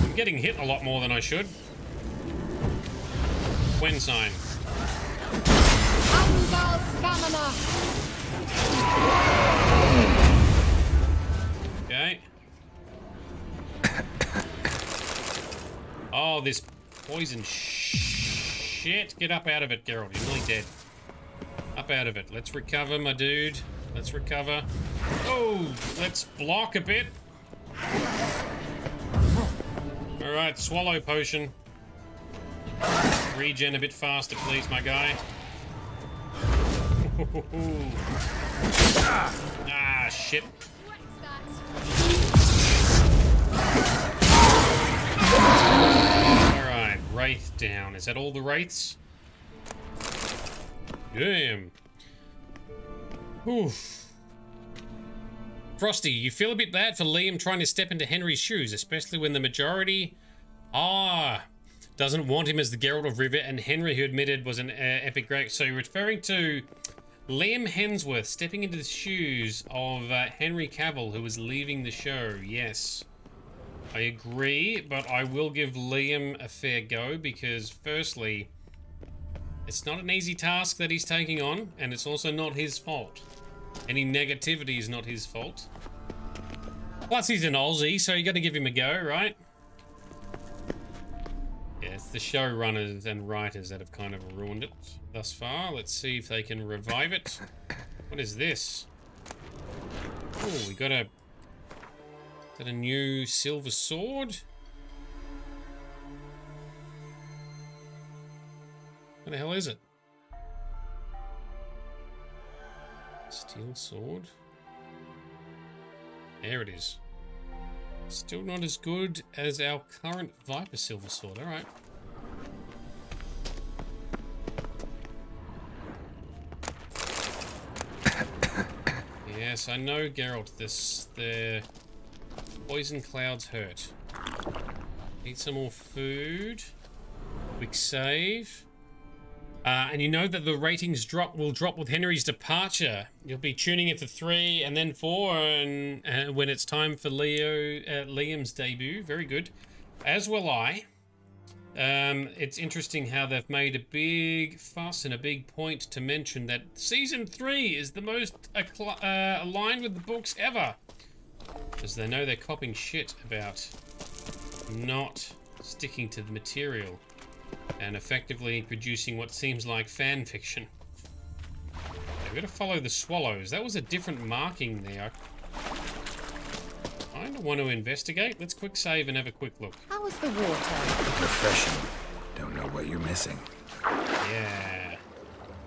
I'm getting hit a lot more than I should. Quen sign. Okay. this poison shit. Get up out of it, Geralt. You're nearly dead. Up out of it. Let's recover, my dude. Let's recover. Oh, let's block a bit. Alright, swallow potion. Regen a bit faster, please, my guy. Ah, shit. Alright, Wraith down. Is that all the Wraiths? Damn. Oof. Frosty, you feel a bit bad for Liam trying to step into Henry's shoes, especially when the majority doesn't want him as the Geralt of Rivia, and Henry, who admitted was an epic great. So you're referring to Liam Hemsworth stepping into the shoes of Henry Cavill, who was leaving the show. Yes, I agree, but I will give Liam a fair go because, firstly, it's not an easy task that he's taking on, and it's also not his fault. Any negativity is not his fault. Plus, he's an Aussie, so you got to give him a go, right? Yeah, it's the showrunners and writers that have kind of ruined it thus far. Let's see if they can revive it. What is this? Oh, we got a... Is that a new silver sword? What the hell is it? Steel sword? There it is. Still not as good as our current Viper silver sword. Alright. Yes, I know, Geralt. The poison clouds hurt. Need some more food. Quick save. And you know that the ratings will drop with Henry's departure. You'll be tuning in for 3 and then 4, and when it's time for Liam's debut. Very good. As will I. It's interesting how they've made a big fuss and a big point to mention that Season 3 is the most aligned with the books ever. Because they know they're copying shit about not sticking to the material and effectively producing what seems like fan fiction. We've got to follow the swallows. That was a different marking there. I don't want to investigate. Let's quick save and have a quick look. How was the water? Refreshing. Don't know what you're missing. Yeah.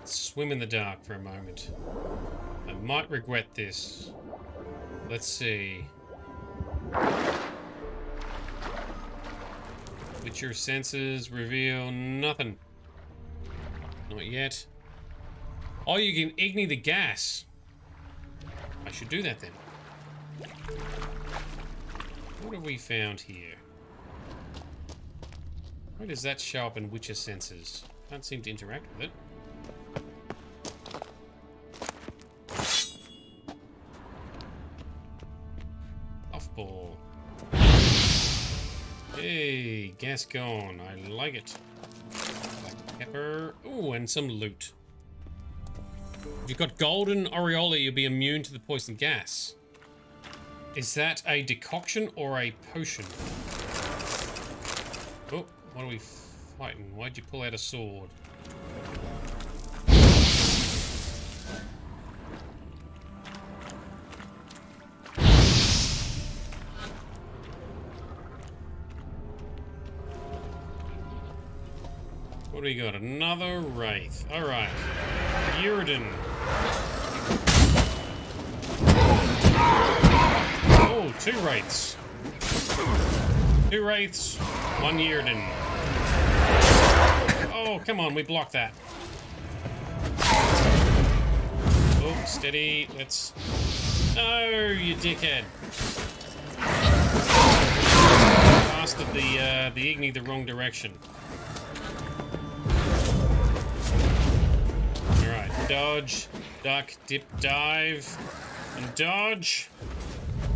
Let's swim in the dark for a moment. I might regret this. Let's see. Witcher senses reveal nothing. Not yet. Oh, you can ignite the gas. I should do that then. What have we found here? Where does that show up in Witcher senses? Can't seem to interact with it. Puffball. Hey, gas gone. I like it. Black pepper. Ooh, and some loot. If you've got golden aureola, you'll be immune to the poison gas. Is that a decoction or a potion? Oh, what are we fighting? Why'd you pull out a sword? What do we got? Another Wraith. Alright. Uridan. Oh, 2 Wraiths. 2 Wraiths, 1 Uridan. Oh, come on, we blocked that. Oh, steady. Let's... No, you dickhead. Blasted the Igni the wrong direction. Dodge, duck, dip, dive, and dodge.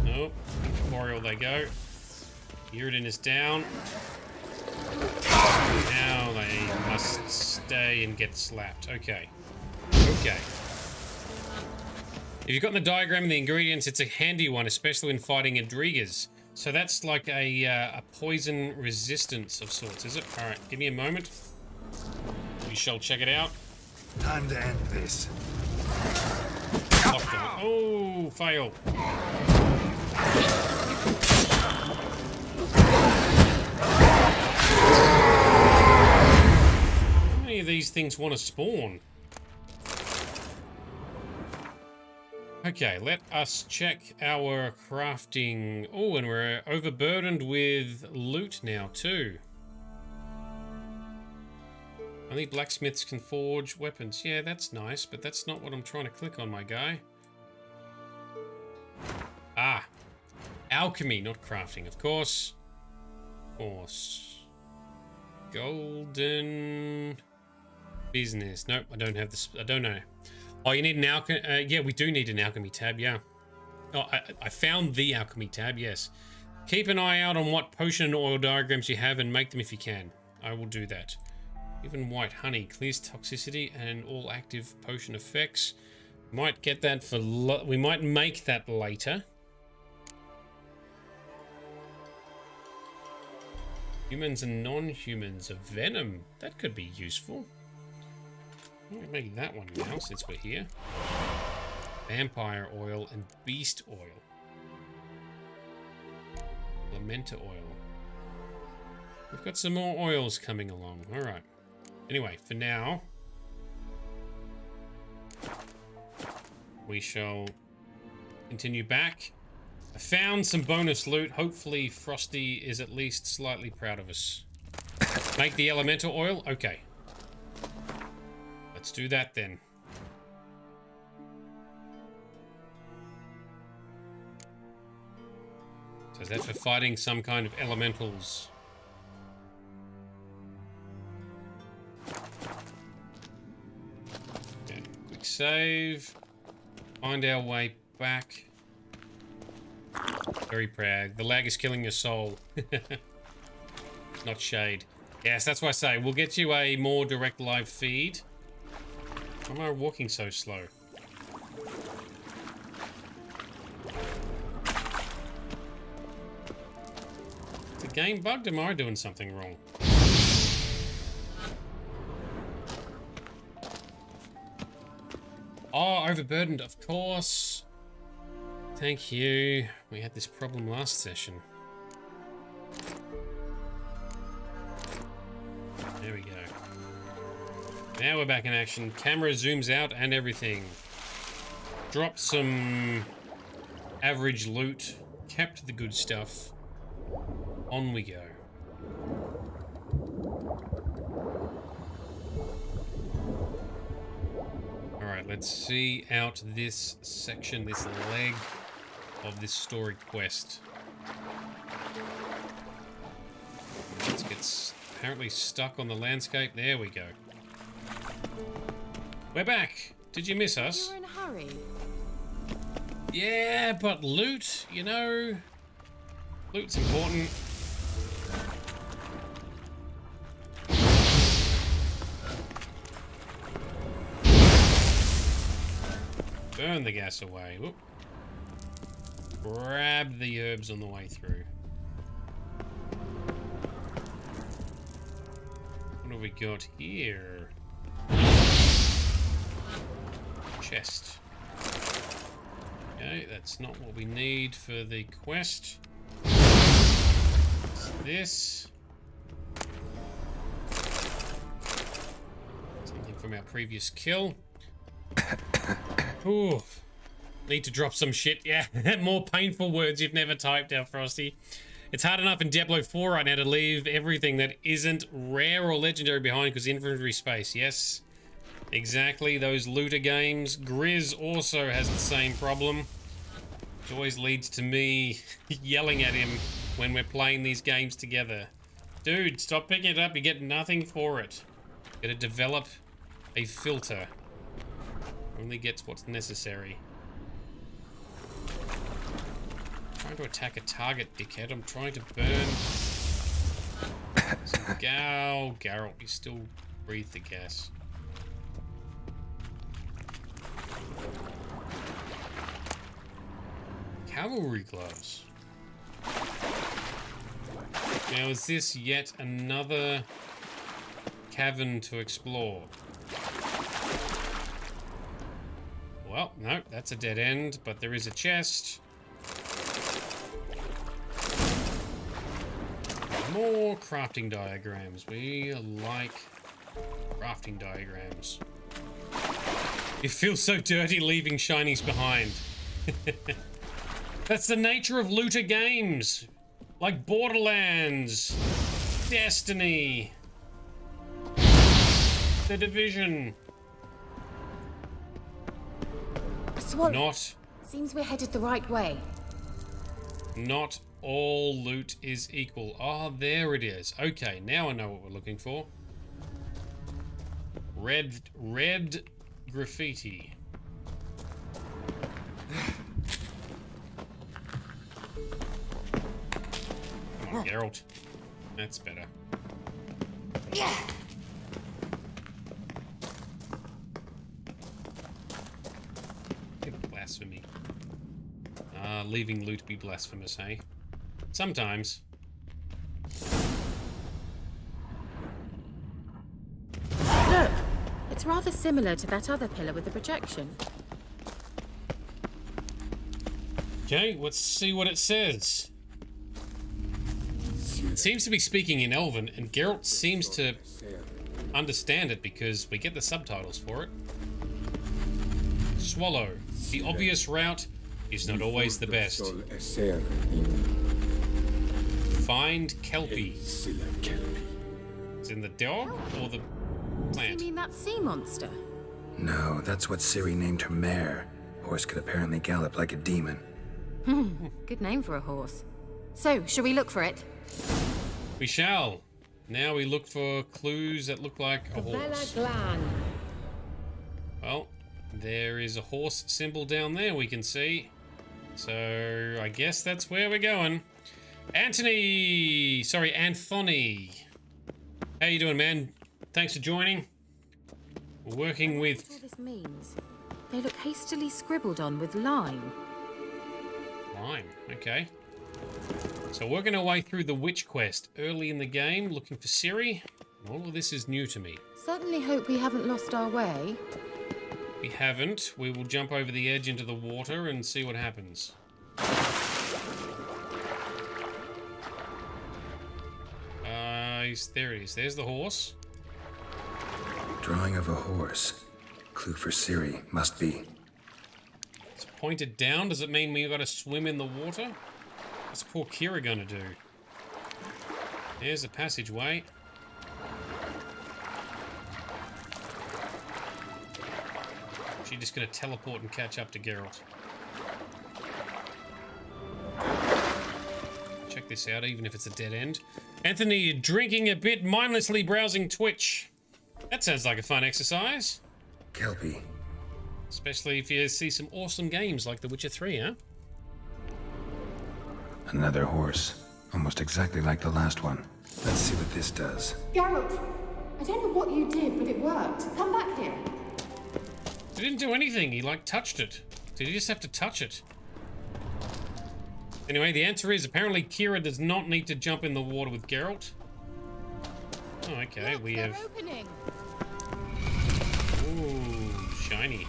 Nope. Memorial they go. Uridan is down. Now they must stay and get slapped. Okay. Okay. If you've got the diagram and the ingredients, it's a handy one, especially when fighting Adrigas. So that's like a poison resistance of sorts, is it? Alright, give me a moment. We shall check it out. Time to end this. Lockdown. Oh, fail. How many of these things want to spawn? Okay, let us check our crafting. Oh, and we're overburdened with loot now, too. Only blacksmiths can forge weapons. Yeah, that's nice, but that's not what I'm trying to click on, my guy. Ah. Alchemy, not crafting, of course. Of course. Golden business. Nope, I don't have this. I don't know. Oh, you need an alchemy. Yeah, we do need an alchemy tab, yeah. Oh, I found the alchemy tab, yes. Keep an eye out on what potion and oil diagrams you have and make them if you can. I will do that. Even white honey clears toxicity and all active potion effects. Might get that for... we might make that later. Humans and non-humans of venom. That could be useful. I'll make that one now since we're here. Vampire oil and beast oil. Lamenta oil. We've got some more oils coming along. Alright. Anyway, for now, we shall continue back. I found some bonus loot. Hopefully Frosty is at least slightly proud of us. Make the elemental oil? Okay. Let's do that then. So is that for fighting some kind of elementals? Okay, quick save. Find our way back. Very proud. The lag is killing your soul. Not shade. Yes, that's why I say we'll get you a more direct live feed. Why am I walking so slow? Is the game bugged or am I doing something wrong? Oh, overburdened, of course. Thank you. We had this problem last session. There we go. Now we're back in action. Camera zooms out and everything. Dropped some average loot. Kept the good stuff. On we go. Alright, let's see out this section, this leg of this story quest. Let's get apparently stuck on the landscape. There we go. We're back. Did you miss us? You were in a hurry. Yeah, but loot, you know, loot's important. Burn the gas away. Whoop. Grab the herbs on the way through. What have we got here? Chest. Okay, that's not what we need for the quest. It's this. Something from our previous kill. Ooh. Need to drop some shit. Yeah, more painful words you've never typed out, Frosty. It's hard enough in Diablo 4 right now to leave everything that isn't rare or legendary behind because inventory space. Yes, exactly. Those looter games. Grizz also has the same problem. Which always leads to me yelling at him when we're playing these games together. Dude, stop picking it up. You get nothing for it. Gotta develop a filter. Only gets what's necessary. I'm trying to attack a target, dickhead. I'm trying to burn. Geralt, you still breathe the gas. Cavalry gloves. Now, is this yet another cavern to explore? Well, no, that's a dead end, but there is a chest. More crafting diagrams. We like crafting diagrams. You feel so dirty leaving shinies behind. That's the nature of looter games. Like Borderlands, Destiny, The Division. Seems we're headed the right way. Not all loot is equal. Oh, there it is. Okay, now I know what we're looking for. Red graffiti. Come on, Geralt. That's better. Yeah. Blasphemy. Leaving loot be blasphemous, hey? Sometimes. Look, it's rather similar to that other pillar with the projection. Okay, let's see what it says. It seems to be speaking in Elven, and Geralt seems to understand it because we get the subtitles for it. Swallow. The obvious route is not always the best. Find Kelpie. Is in the dog or the plant? You mean that sea monster? No, that's what Ciri named her mare. Horse could apparently gallop like a demon. Good name for a horse. So, shall we look for it? We shall. Now we look for clues that look like a horse. Well, there is a horse symbol down there we can see. So, I guess that's where we're going. Anthony! Sorry, Anthony. How you doing, man? Thanks for joining. We're working with... What all this means? They look hastily scribbled on with lime. Lime, okay. So working our way through the witch quest early in the game, looking for Ciri. All of this is new to me. Certainly hope we haven't lost our way. We haven't. We will jump over the edge into the water and see what happens. There it is. There's the horse. Drawing of a horse. Clue for Ciri. Must be. It's pointed down. Does it mean we gotta swim in the water? What's poor Kira gonna do? There's a passageway. She's just gonna teleport and catch up to Geralt. Check this out, even if it's a dead end. Anthony, drinking a bit, mindlessly browsing Twitch. That sounds like a fun exercise. Kelpie. Especially if you see some awesome games like The Witcher 3, huh? Another horse. Almost exactly like the last one. Let's see what this does. Geralt, I don't know what you did, but it worked. Come back here. He didn't do anything. He, like, touched it. Did he just have to touch it? Anyway, the answer is apparently Kira does not need to jump in the water with Geralt. Oh, okay. Look, we have... opening. Ooh, shiny.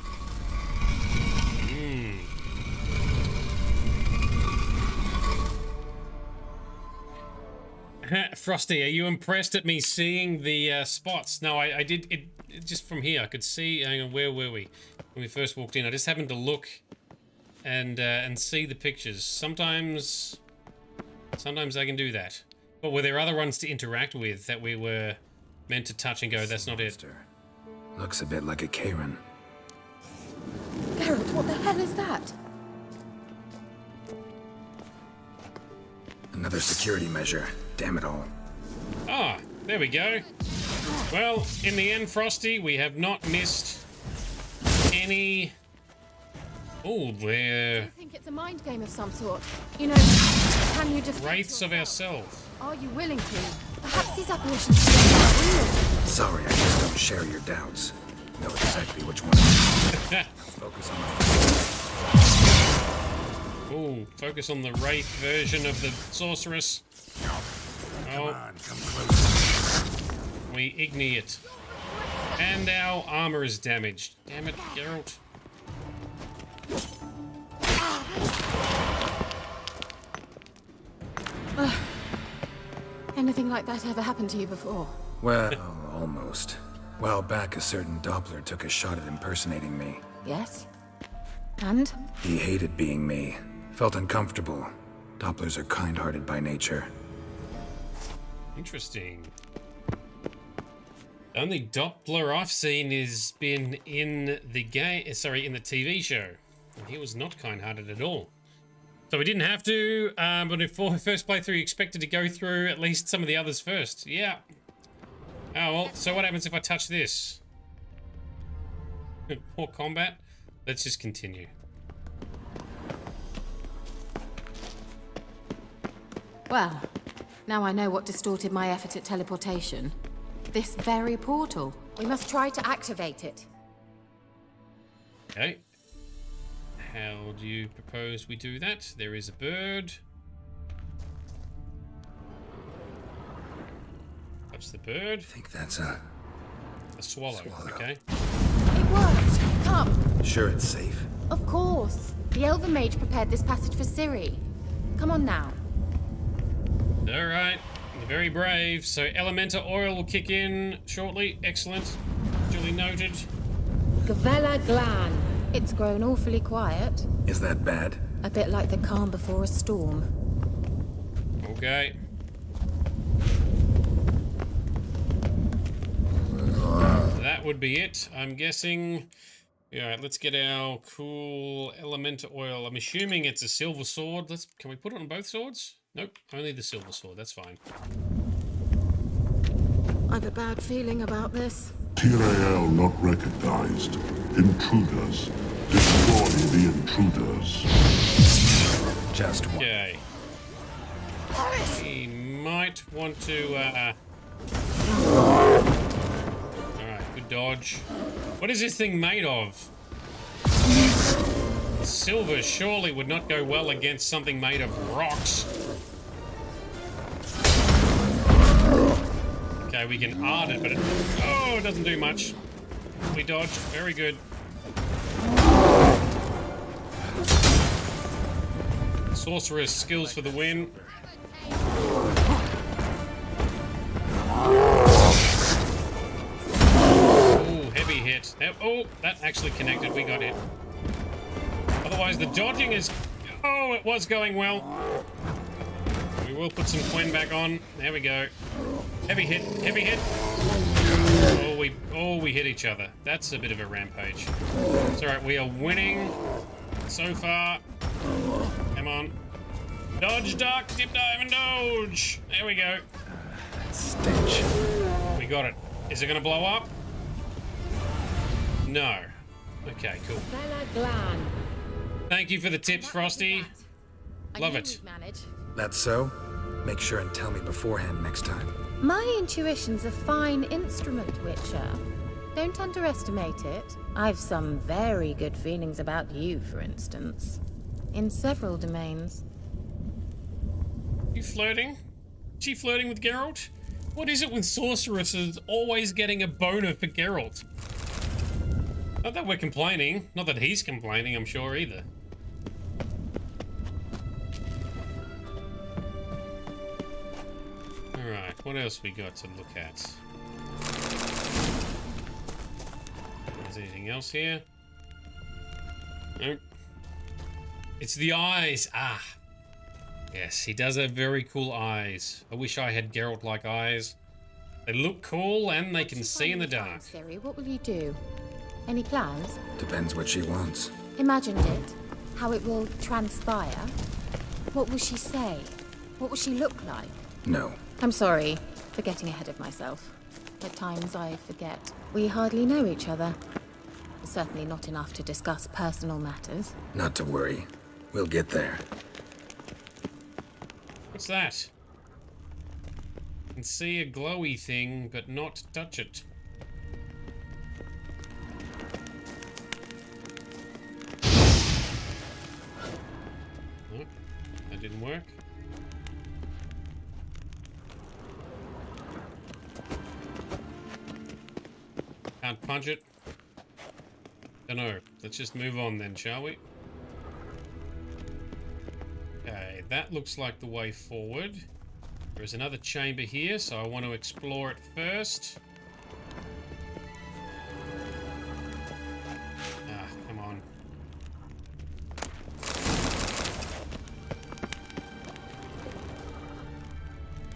Frosty, are you impressed at me seeing the spots? No, I did it just from here. I could see. Hang on, where were we when we first walked in? I just happened to look and see the pictures. Sometimes I can do that. But were there other ones to interact with that we were meant to touch and go? That's not it. Looks a bit like a Karen. Geralt, what the hell is that? Another security measure. Damn it all. Ah, there we go. Well, in the end, Frosty, we have not missed any... Oh, there... I think it's a mind game of some sort. You know, can you defend wraiths of ourselves. Are you willing to? Perhaps these apparitions are real. Sorry, I just don't share your doubts. Know exactly which one. Focus on the... Ooh, focus on the wraith version of the sorceress. Come on, come closer. We ignite it. And our armor is damaged. Damn it, Geralt. Anything like that ever happened to you before? Well, almost. While back, a certain Doppler took a shot at impersonating me. Yes? And? He hated being me. Felt uncomfortable. Dopplers are kind-hearted by nature. Interesting. The only Doppler I've seen has been in the in the TV show. And he was not kind-hearted at all. So we didn't have to, but for first playthrough, you expected to go through at least some of the others first. Yeah. Oh, well, so what happens if I touch this? Poor combat. Let's just continue. Well, now I know what distorted my effort at teleportation. This very portal. We must try to activate it. Okay. How do you propose we do that? There is a bird. Touch the bird. I think that's a swallow. Okay. It worked. Come. Sure it's safe? Of course. The Elven Mage prepared this passage for Ciri. Come on now. All right. You're very brave. So elemental oil will kick in shortly. Excellent. Duly noted. Gavella Glan. It's grown awfully quiet. Is that bad? A bit like the calm before a storm. Okay. That would be it, I'm guessing. Alright, let's get our cool elemental oil. I'm assuming it's a silver sword. Can we put it on both swords? Nope, only the silver sword, that's fine. I've a bad feeling about this. Tyrael not recognized. Intruders. Destroy the intruders. Just one. Okay. He might want to, Alright, good dodge. What is this thing made of? Silver surely would not go well against something made of rocks. Okay, we can art it, but it doesn't do much. We dodge. Very good. Sorceress skills for the win. Ooh, heavy hit. Oh, that actually connected. We got it. Otherwise, the dodging is... Oh, it was going well. We will put some Quen back on. There we go. Heavy hit. Heavy hit. Oh, we hit each other. That's a bit of a rampage. It's alright. We are winning so far. Come on. Dodge, duck, dip, dive, and dodge. There we go. Stench. We got it. Is it going to blow up? No. Okay, cool. Thank you for the tips, Frosty. Love it. That's so? Make sure and tell me beforehand next time. My intuition's a fine instrument, Witcher. Don't underestimate it. I've some very good feelings about you, for instance. In several domains. You flirting? She flirting with Geralt? What is it with sorceresses always getting a boner for Geralt? Not that we're complaining. Not that he's complaining, I'm sure, either. Alright, what else we got to look at? Is there anything else here? Nope. It's the eyes! Ah! Yes, he does have very cool eyes. I wish I had Geralt-like eyes. They look cool and they can see in the dark. Ciri, what will you do? Any plans? Depends what she wants. Imagined it. How it will transpire. What will she say? What will she look like? No. I'm sorry for getting ahead of myself. At times I forget. We hardly know each other. Certainly not enough to discuss personal matters. Not to worry. We'll get there. What's that? I can see a glowy thing, but not touch it. Nope, that didn't work. Can't punch it. Dunno. Let's just move on then, shall we? Okay, that looks like the way forward. There's another chamber here, so I want to explore it first. Ah, come on.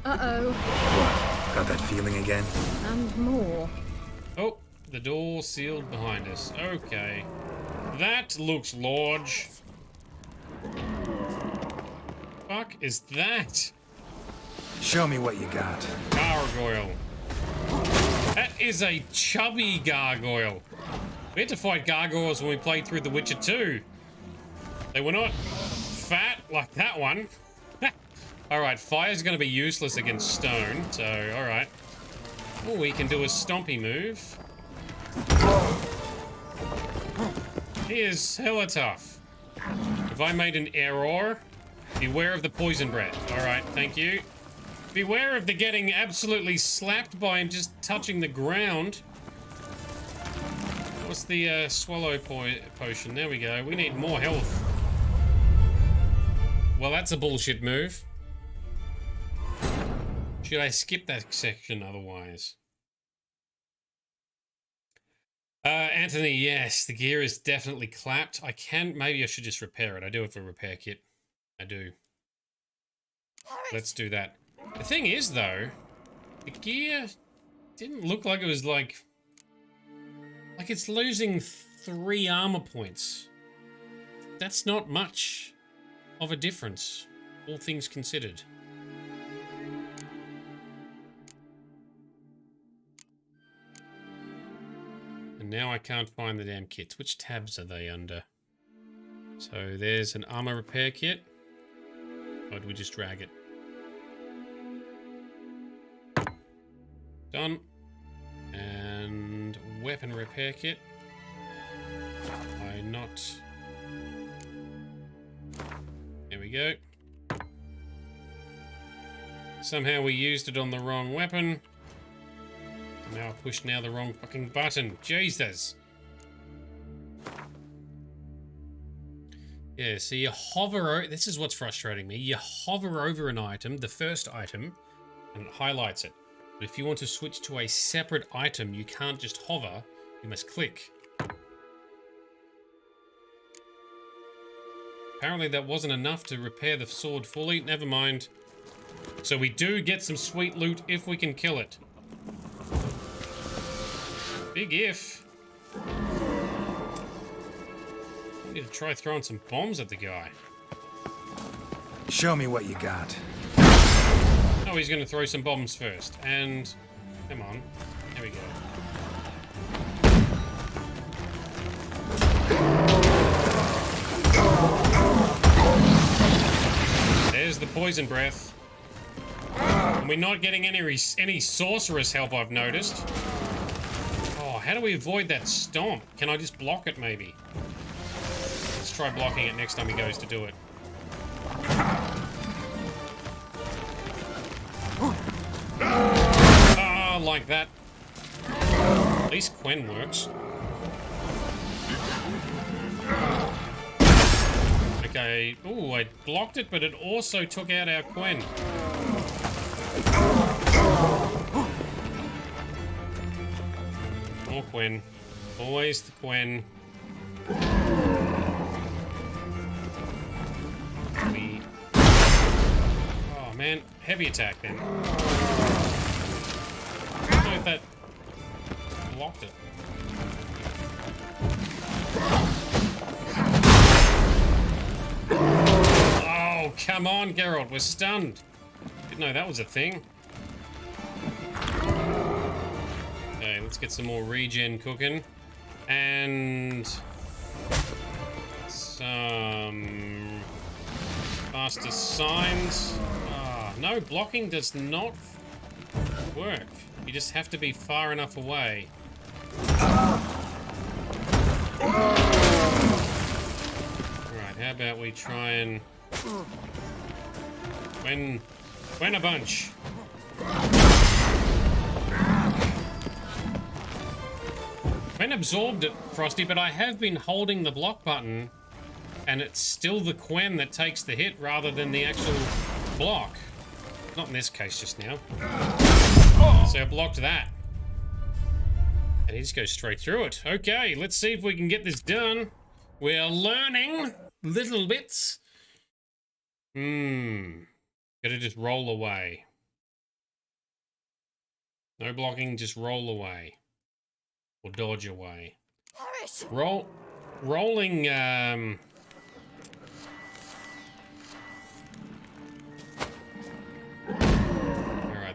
Uh-oh. What? Got that feeling again? And more. Oh, the door sealed behind us. Okay. That looks large. Fuck is that? Show me what you got. Gargoyle. That is a chubby gargoyle. We had to fight gargoyles when we played through The Witcher 2. They were not fat like that one. Alright, fire's going to be useless against stone, so alright. All we can do is stompy move. He is hella tough. If I made an error, beware of the poison breath. Alright, thank you. Beware of the getting absolutely slapped by him just touching the ground. What's the swallow potion? There we go. We need more health. Well, that's a bullshit move. Should I skip that section otherwise? Anthony, yes, the gear is definitely clapped. Maybe I should just repair it. I do have a repair kit. I do. Let's do that. The thing is, though, the gear didn't look like it was like it's losing 3 armor points. That's not much of a difference, all things considered. And now I can't find the damn kits. Which tabs are they under? So there's an armor repair kit. Or do we just drag it? Done. And weapon repair kit. Why not? There we go. Somehow we used it on the wrong weapon. Now I pushed the wrong fucking button. Jesus. Yeah, so you hover. This is what's frustrating me. You hover over an item, the first item, and it highlights it. But if you want to switch to a separate item, you can't just hover. You must click. Apparently that wasn't enough to repair the sword fully. Never mind. So we do get some sweet loot if we can kill it. Big if. I need to try throwing some bombs at the guy. Show me what you got. Oh, he's going to throw some bombs first. And, come on. There we go. There's the poison breath. And we're not getting any sorceress help, I've noticed. Oh, how do we avoid that stomp? Can I just block it, maybe? Let's try blocking it next time he goes to do it. Ah, like that. At least Quen works. Okay. Ooh, I blocked it, but it also took out our Quen. More Quen. Always the Quen. Oh man, heavy attack then. I don't know if that blocked it. Oh, come on, Geralt, we're stunned. Didn't know that was a thing. Okay, let's get some more regen cooking. And some faster signs. Ah, no, blocking does not work. You just have to be far enough away. Alright, how about we try and win a bunch. Quen absorbed it, Frosty, but I have been holding the block button, and it's still the Quen that takes the hit rather than the actual block. Not in this case just now. So I blocked that. And he just goes straight through it. Okay, let's see if we can get this done. We're learning little bits. Gotta just roll away. No blocking, just roll away. Or dodge away. Rolling, Alright,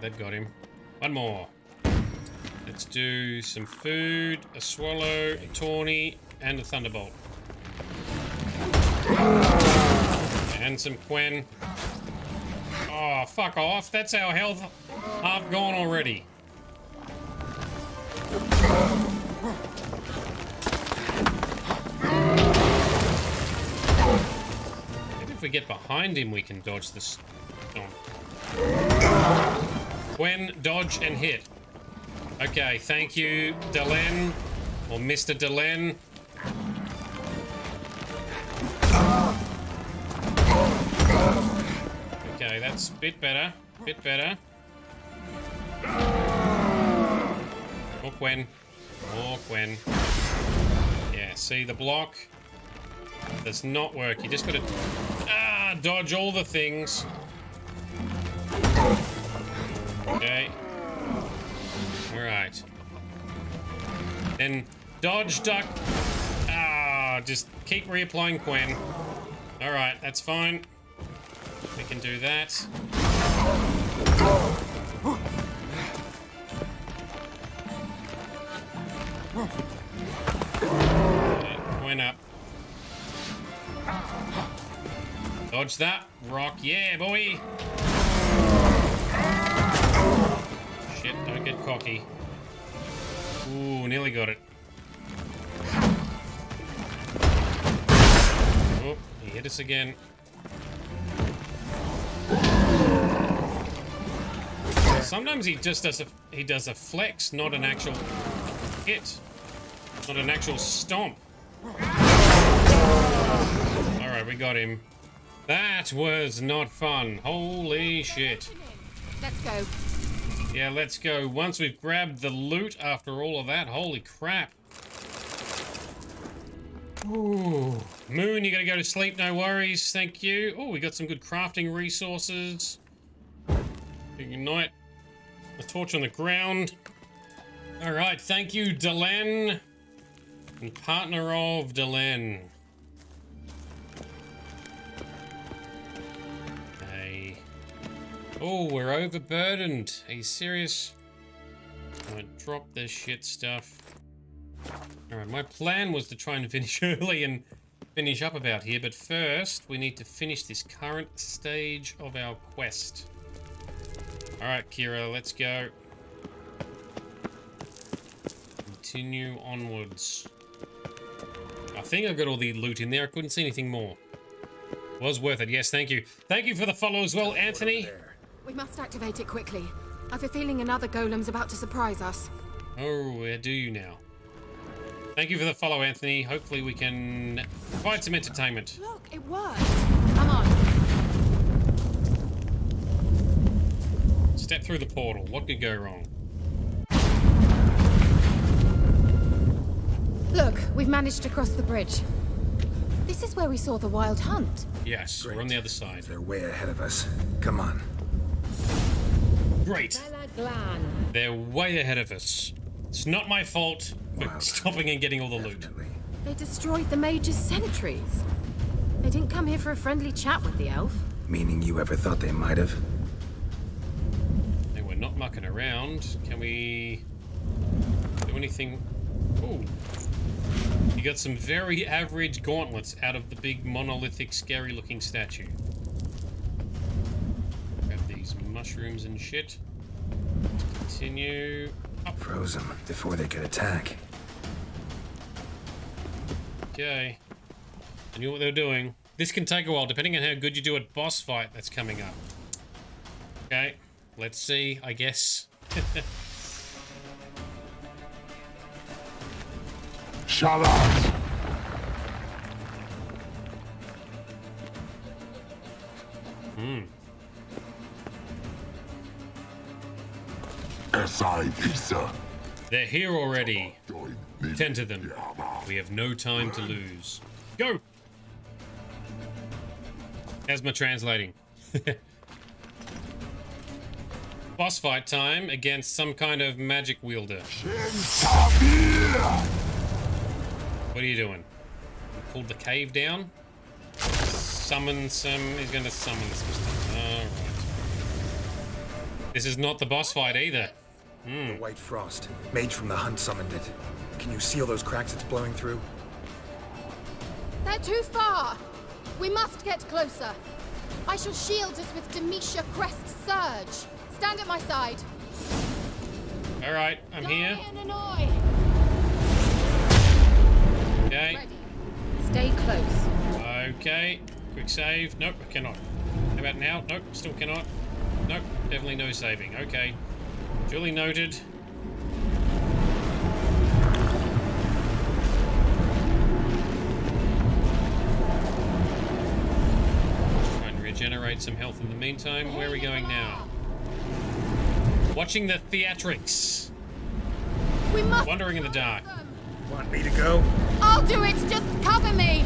that got him. One more. Let's do some food, a swallow, a tawny, and a thunderbolt. And some Quen. Oh, fuck off. That's our health half gone already. Maybe if we get behind him, we can dodge this storm. Quen, dodge, and hit. Okay, thank you, Delenn, or Mr. Delenn. Okay, that's a bit better, More Quen, more Quen. Yeah, see the block does not work. You just gotta dodge all the things. Okay. Alright. Then dodge, duck. Just keep reapplying Quen. Alright, that's fine. We can do that. Okay, Quen up. Dodge that. Rock. Yeah, boy! Shit, don't get cocky. Ooh, nearly got it. Oh, he hit us again. Sometimes he just does a flex, not an actual hit. Not an actual stomp. Alright, we got him. That was not fun. Holy shit. Let's go. Yeah, let's go. Once we've grabbed the loot after all of that, holy crap. Ooh. Moon, you gotta go to sleep, no worries. Thank you. Oh, we got some good crafting resources. Ignite a torch on the ground. Alright, thank you, Delenn. And partner of Delenn. Hey. Oh, we're overburdened. Are you serious? I'm gonna drop this shit stuff. Alright, my plan was to try and finish early and finish up about here, but first we need to finish this current stage of our quest. Alright, Kira, let's go. Continue onwards. I think I got all the loot in there. I couldn't see anything more. Was worth it. Yes, thank you. Thank you for the follow as well, Anthony. We must activate it quickly. I've a feeling another golem's about to surprise us. Oh, where do you now? Thank you for the follow, Anthony. Hopefully we can provide some entertainment. Look, it worked. Come on. Step through the portal. What could go wrong? Look, we've managed to cross the bridge. This is where we saw the wild hunt. Yes, we're on the other side. They're way ahead of us. Come on. Great. They're way ahead of us. It's not my fault for stopping and getting all the loot. They destroyed the mage's sentries. They didn't come here for a friendly chat with the elf. Meaning you ever thought they might have? And we're not mucking around. Can we do anything? Ooh. You got some very average gauntlets out of the big monolithic scary looking statue. Grab these mushrooms and shit. Continue up. Froze them before they could attack. Okay. I knew what they were doing. This can take a while, depending on how good you do at boss fight that's coming up. Okay. Let's see, I guess. Shalat! S.I. Pisa. They're here already. Tend to them. We have no time to lose. Go! How's my translating? Boss fight time against some kind of magic wielder. What are you doing? Pulled the cave down? Summon some... He's gonna summon some stuff. Alright. This is not the boss fight either. The White Frost. Mage from the Hunt summoned it. Can you seal those cracks it's blowing through? They're too far! We must get closer. I shall shield us with Demetia Crest Surge. Stand at my side. Alright, I'm here. Okay. Ready. Stay close. Okay. Quick save. Nope, I cannot. How about now? Nope, still cannot. Nope, definitely no saving. Okay. Duly noted. Try and regenerate some health in the meantime. Where are we going now? Watching the theatrics. We must. Wandering in the dark. Want me to go? I'll do it. Just cover me.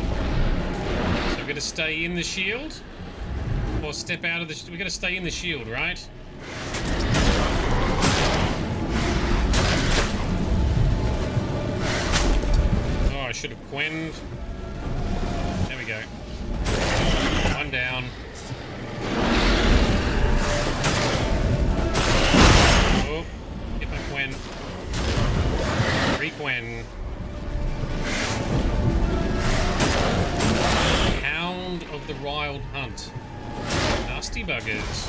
So we're gonna stay in the shield, or step out of the. We're gonna stay in the shield, right? Oh, I should have quenned. There we go. One down. Oh, hit my quen. Re-quen. Hound of the Wild Hunt. Nasty buggers.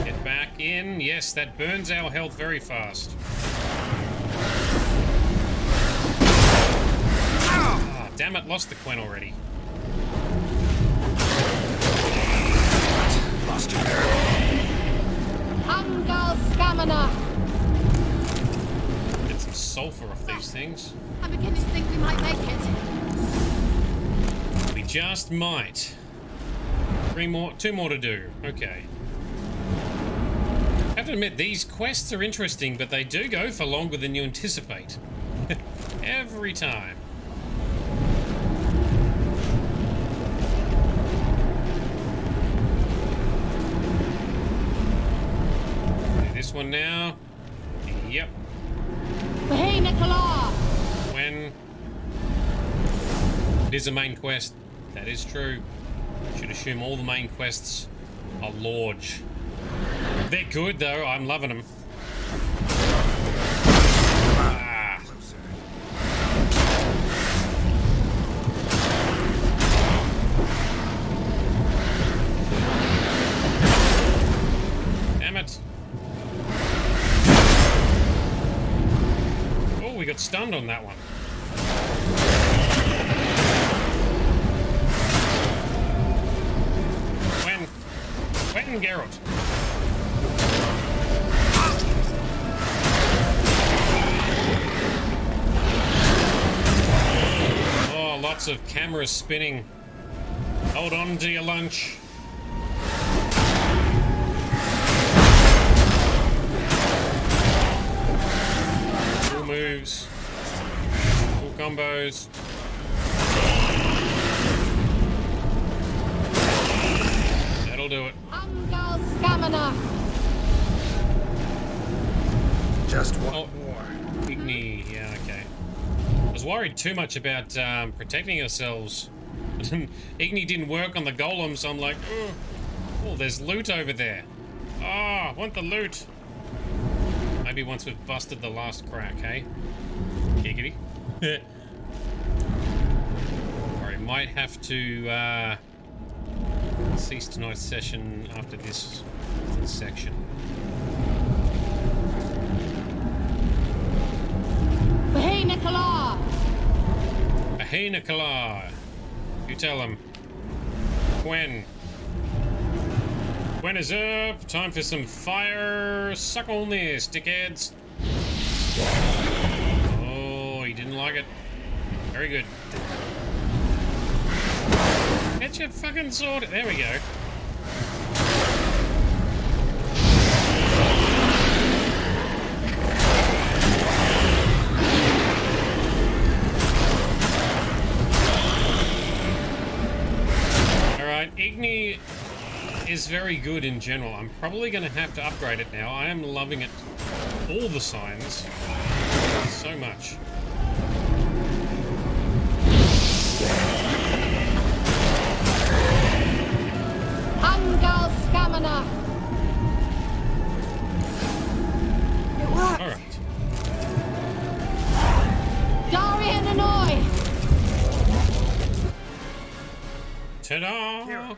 Get back in. Yes, that burns our health very fast. Ah, damn it, lost the quen already. Lost your nerve. Angal Scamina. Get some sulfur off these things. I'm beginning to think we might make it. We just might. Two more to do. Okay. I have to admit, these quests are interesting, but they do go for longer than you anticipate. Every time. Do this one now. Yep. Hey, Nicola! When it is a main quest. That is true. Should assume all the main quests are large. They're good though, I'm loving them. Ah. Damn it. Oh, we got stunned on that one. When Geralt. Oh, lots of cameras spinning. Hold on to your lunch. Cool moves. Cool combos. That'll do it. Angal Scamina. Just one more. Igni, yeah, okay. I was worried too much about protecting ourselves. Igni didn't work on the golem, so I'm like, oh, there's loot over there. Ah, want the loot. Maybe once we've busted the last crack, hey? Giggity. Alright, might have to cease tonight's session after this section. Hey, Nicola! Hey, Nicola! You tell him. Quen. Quen is up. Time for some fire. Suck on this, dickheads. Oh, he didn't like like it. Very good. Get your fucking sword. There we go. Alright, Igni is very good in general. I'm probably going to have to upgrade it now. I am loving it. All the signs. So much. Angal Stamina. It worked. All right. Darian Annoy. Ta-da!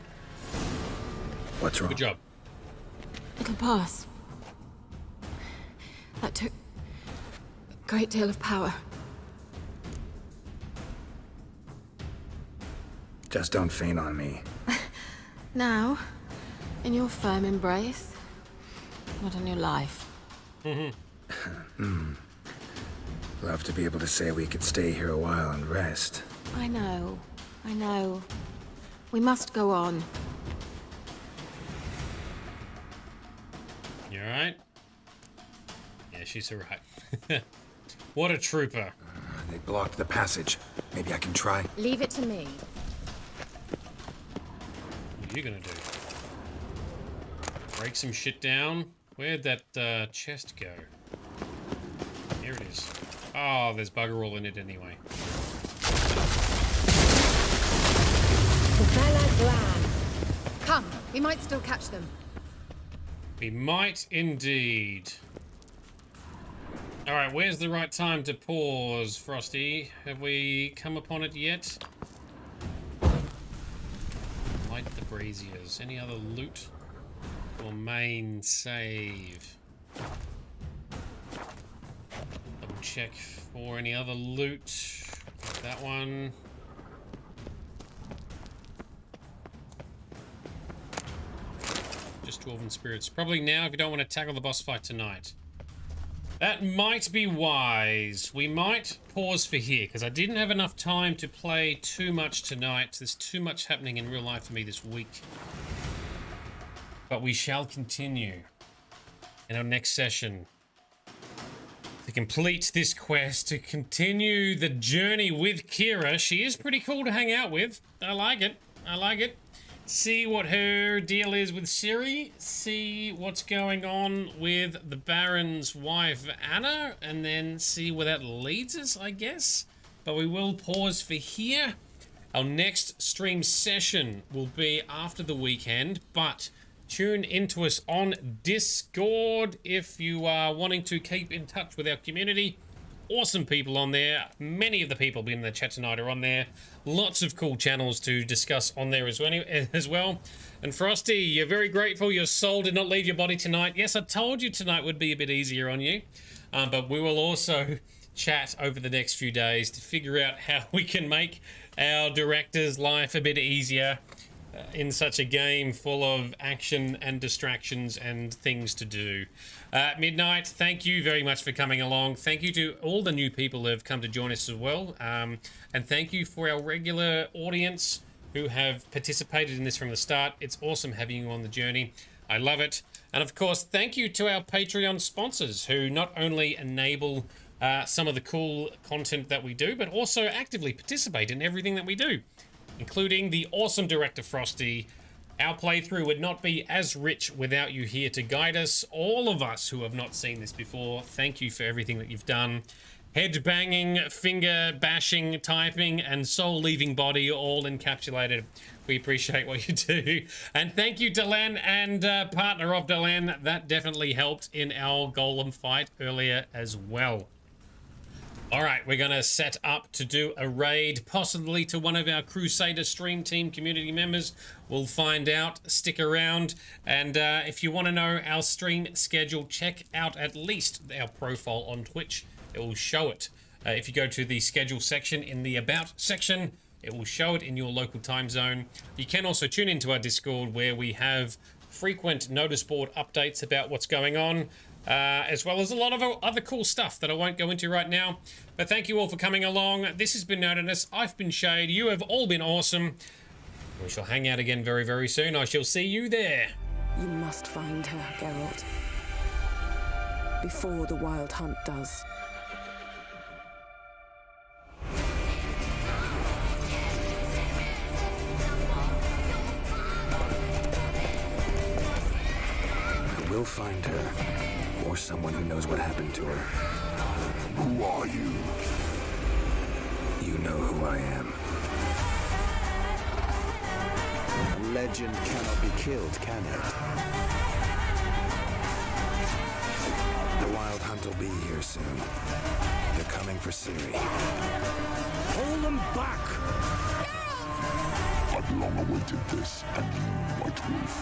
What's wrong? Good job. The compass. That took a great deal of power. Just don't faint on me. Now, in your firm embrace, what a new life. Love to be able to say we could stay here a while and rest. I know. We must go on. You alright? Yeah, she's alright. What a trooper. They blocked the passage. Maybe I can try. Leave it to me. What are you gonna do? Break some shit down? Where'd that chest go? Here it is. Oh, there's bugger all in it anyway. Come, we might still catch them. We might indeed. Alright, where's the right time to pause, Frosty? Have we come upon it yet? Light the braziers. Any other loot? Or main save? Double check for any other loot. That one. Just Dwarven Spirits. Probably now if you don't want to tackle the boss fight tonight. That might be wise. We might pause for here, because I didn't have enough time to play too much tonight. There's too much happening in real life for me this week. But we shall continue in our next session to complete this quest, to continue the journey with Kira. She is pretty cool to hang out with. I like it. I like it. See what her deal is with Ciri, see what's going on with the Baron's wife, Anna, and then see where that leads us, I guess. But we will pause for here. Our next stream session will be after the weekend, but tune into us on Discord if you are wanting to keep in touch with our community. Awesome people on there. Many of the people in the chat tonight are on there. Lots of cool channels to discuss on there as well. And Frosty, you're very grateful your soul did not leave your body tonight. Yes, I told you tonight would be a bit easier on you. But we will also chat over the next few days to figure out how we can make our director's life a bit easier in such a game full of action and distractions and things to do. Midnight, thank you very much for coming along. Thank you to all the new people who have come to join us as well. And thank you for our regular audience who have participated in this from the start. It's awesome having you on the journey. I love it. And of course, thank you to our Patreon sponsors who not only enable some of the cool content that we do, but also actively participate in everything that we do, including the awesome Director Frosty. Our playthrough would not be as rich without you here to guide us. All of us who have not seen this before, thank you for everything that you've done. Head banging, finger bashing, typing, and soul leaving body all encapsulated. We appreciate what you do. And thank you, Delenn and partner of Delenn. That definitely helped in our golem fight earlier as well. All right, we're going to set up to do a raid, possibly to one of our Crusader Stream Team community members. We'll find out. Stick around. And if you want to know our stream schedule, check out at least our profile on Twitch. It will show it. If you go to the schedule section in the About section, it will show it in your local time zone. You can also tune into our Discord where we have frequent notice board updates about what's going on. as well as a lot of other cool stuff that I won't go into right now. But thank you all for coming along. This has been Nerdedness. I've been Shade. You have all been awesome. We shall hang out again very, very soon. I shall see you there. You must find her, Geralt. Before the Wild Hunt does. I will find her, or someone who knows what happened to her. Who are you? You know who I am. A legend cannot be killed, can it? The Wild Hunt will be here soon. They're coming for Ciri. Hold them back! I've long awaited this, and you, White Wolf.